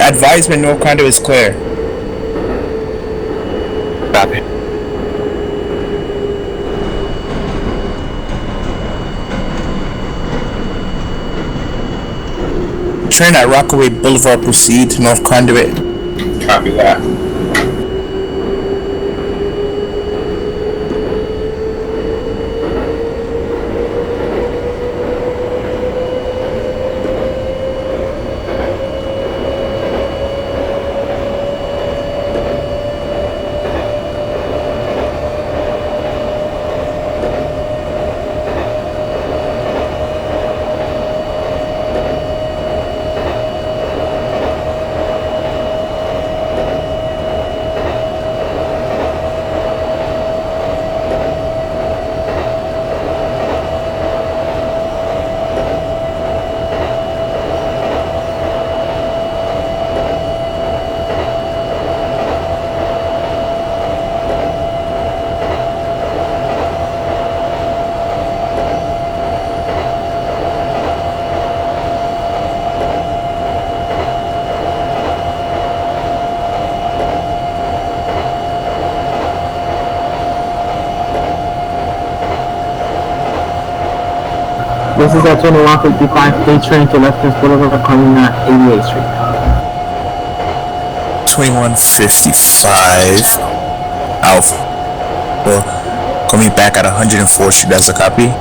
Advisement, North Conduit is clear. Copy. Train at Rockaway Boulevard, proceed to North Conduit. Copy that. This is at 2155 State Train to Lexington Boulevard coming at 88th Street. 2155 Alpha. Well, coming back at 104th Street. That's a copy. 22.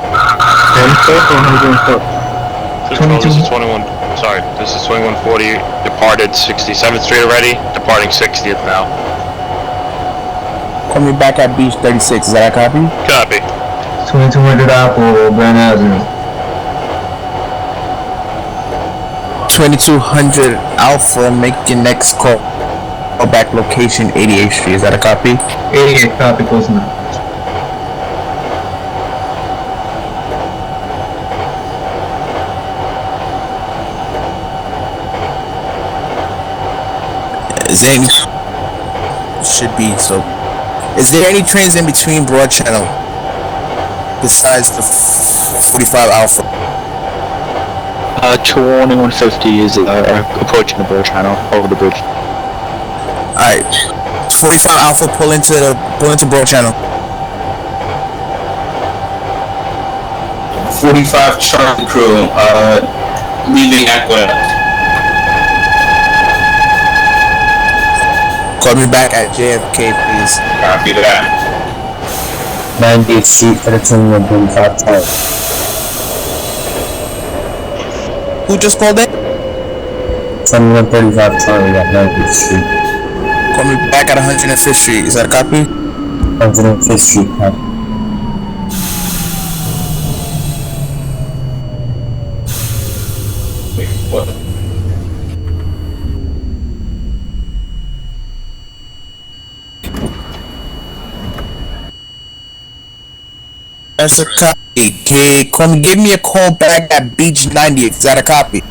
This is 21. Sorry, this is 2140. Departed 67th Street already. Departing 60th now. Coming back at Beach 36. Is that a copy? Copy. 2200 Apple, Grand Avenue. 2200 Alpha. Make your next call. Back location 88th Street. Is that a copy? 88 copy, close enough. Is there any should be so? Is there any trains in between Broad Channel besides the 45 Alpha? 2150 is approaching the Broad Channel over the bridge. Alright, 45 Alpha pull into Broad Channel. 45 Charlie crew, leaving Aqueduct. Call me back at JFK, please. Copy that. 98th Street for the 2145 Charlie. Who just called it? 2135 Charlie at 98th Street. Call me back at 105th Street. Is that a copy? 105th Street, copy. Wait, what? That's a copy. Okay, come give me a call back at Beach 90th. Is that a copy?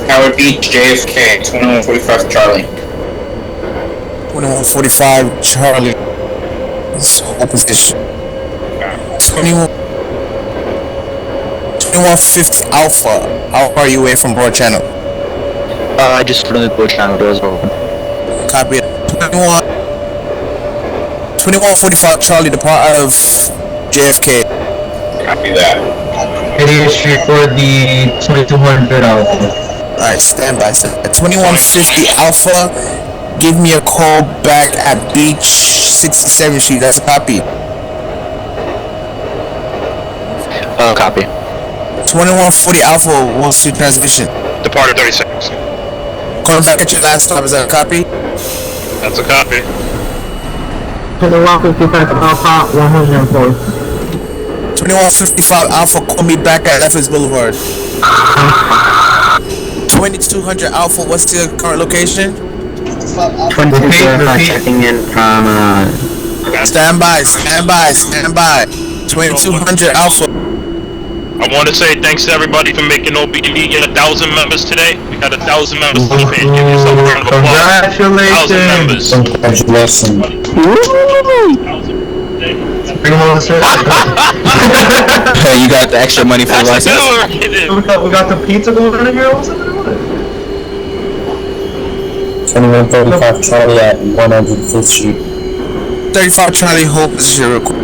Howard Beach, JFK, 2145 Charlie. 2145 Charlie. This whole position. 2150 Alpha. How far are you away from Broad Channel? I just put in the Broad Channel, doors are open. Copy it. 2145 Charlie, depart out of JFK. Copy that. 88th Street for the 2200 Alpha. Alright, stand by. At 2150 Alpha, give me a call back at Beach 67th Street. That's a copy. Copy. 2140 Alpha, what's your transmission? Departed 36. Call back at your last stop. Is that a copy? That's a copy. 2155 Alpha, 104. 2155 Alpha, call me back at Leffers Boulevard. 2200 Alpha, what's your current location? 2205 checking in from Stand by. 2200 Alpha. I want to say thanks to everybody for making OBE get 1,000 members today. We had 1,000 members today. Give yourself a round of applause. Congratulations! 1,000 members. Bring them on the surface. Hey, you got the extra money for the That's license? We got the pizza going in here. What's up? 2135 Charlie at 105th Street. 35 Charlie, hold position real quick.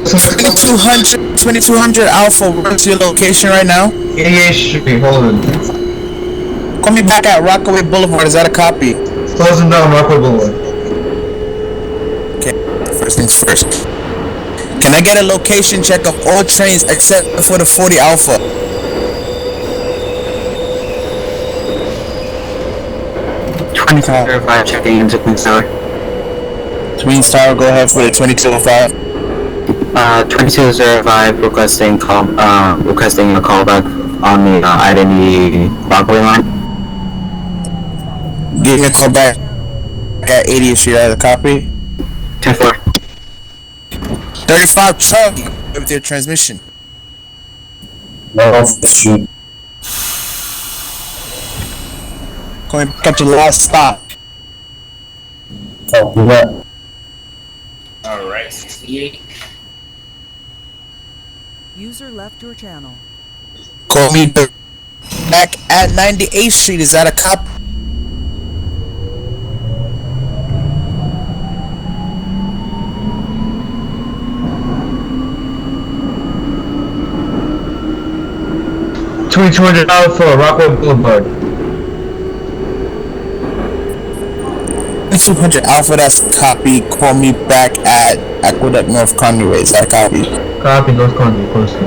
2200 Alpha, we're to your location right now. 88th Street, hold on. Call me back at Rockaway Boulevard. Is that a copy? Closing down Rockaway Boulevard. Okay, first things first. Can I get a location check of all trains except for the 40 Alpha? checking into Queens Tower. Queens Tower, go ahead for the 2205. 2205 requesting a callback on the identity Rockaway line. Give me a call back at 80th Street. As a copy. 10-4. 35 Charlie with your transmission. 105th Street. Going back at your last stop. Copy that. Alright, 68. User left your channel. Call me back at 98th Street. Is that a cop? $2,200 for Rockaway Boulevard. 200 Alpha, that's copy. Call me back at Aqueduct North Conway. Is that a copy? Copy, North Conway, close to.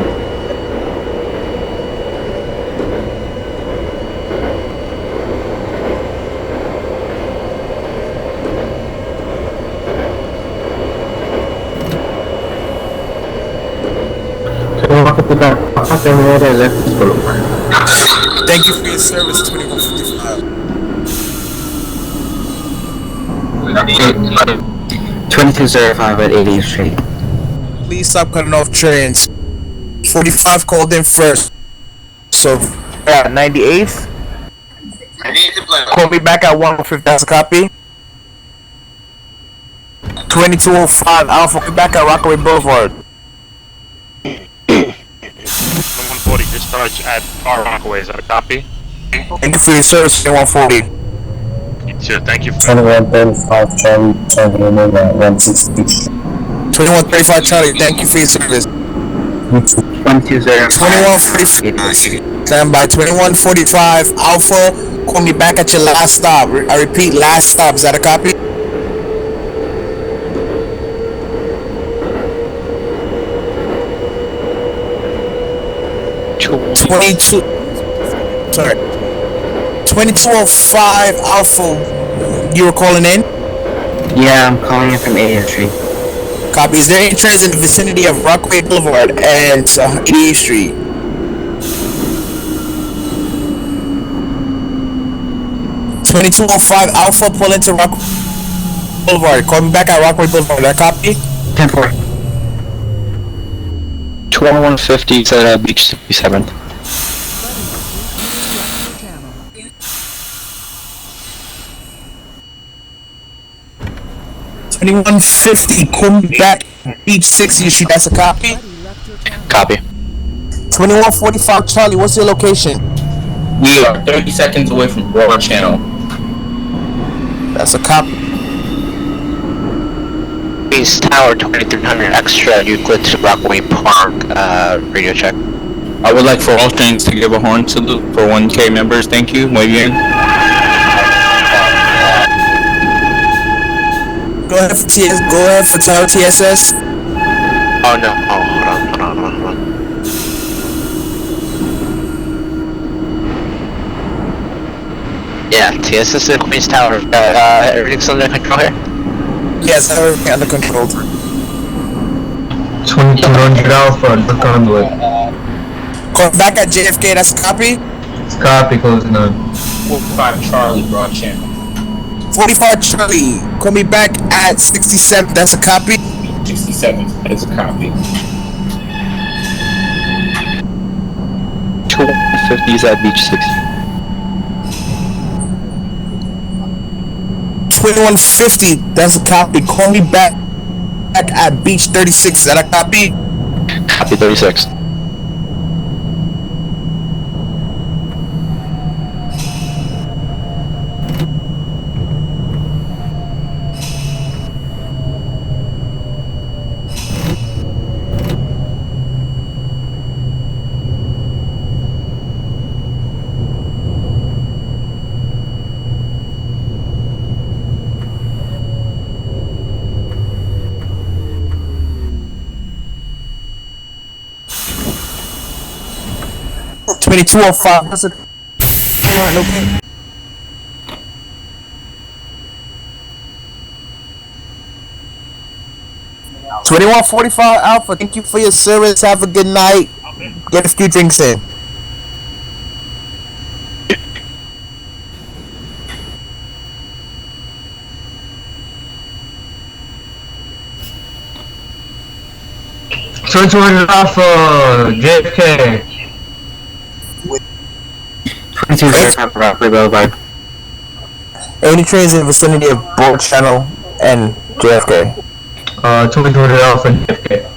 Thank you for your service, 2155. 2205 at 80th Street. Please stop cutting off trains. 45 called in first. So, 98th. Call me back at 105. That's a copy. 2205 Alpha. Call me back at Rockaway Boulevard. 140 discharge at R Rockaway. Is that a copy? Thank you for your service, 140. Sure, thank you. 2135 Charlie, turning in at 160 Beach Street. 2135 Charlie, thank you for your service. 2145. Stand by. 2145 Alpha. Call me back at your last stop. I repeat, last stop. Is that a copy? Sorry. 2205 Alpha. You were calling in? Yeah, I'm calling in from 80th Street. Copy. Is there any trains in the vicinity of Rockaway Boulevard and 88th Street? (2205) Alpha, pull into Rockaway Boulevard. Call me back at Rockaway Boulevard. That copy? 10-4. 2150 is at Beach 67th. (2150) Call me back Beach 60th Street. That's a copy? Copy. 2145 Charlie, what's your location? We are 30 seconds away from Broad Channel. That's a copy. East Tower 2300 extra Euclid to Rockaway Park, radio check. I would like for all trains to give a horn salute for 1K members. Thank you. Muy bien. Go ahead for Tower TSS. Oh no, hold on. Yeah, TSS in Queens Tower. Everything's under control here? Yes, everything under control. 2200 Alpha, North Conway. Call back at JFK, that's a copy? Copy, closing on. 45 Charlie, Broad Channel. 45 Charlie, call me back at 67, that's a copy? 67, that's a copy. 2150 is at Beach 60. 2150, that's a copy. Call me back at Beach 36, is that a copy? Copy 36. (2205) that's a... okay. (2145) Alpha, thank you for your service, have a good night. Get a few drinks in. $2,200 Alpha, JFK. 2205 Rockaway Boulevard. Any trains in the vicinity of Broad Channel and JFK? 20 Alpha and JFK.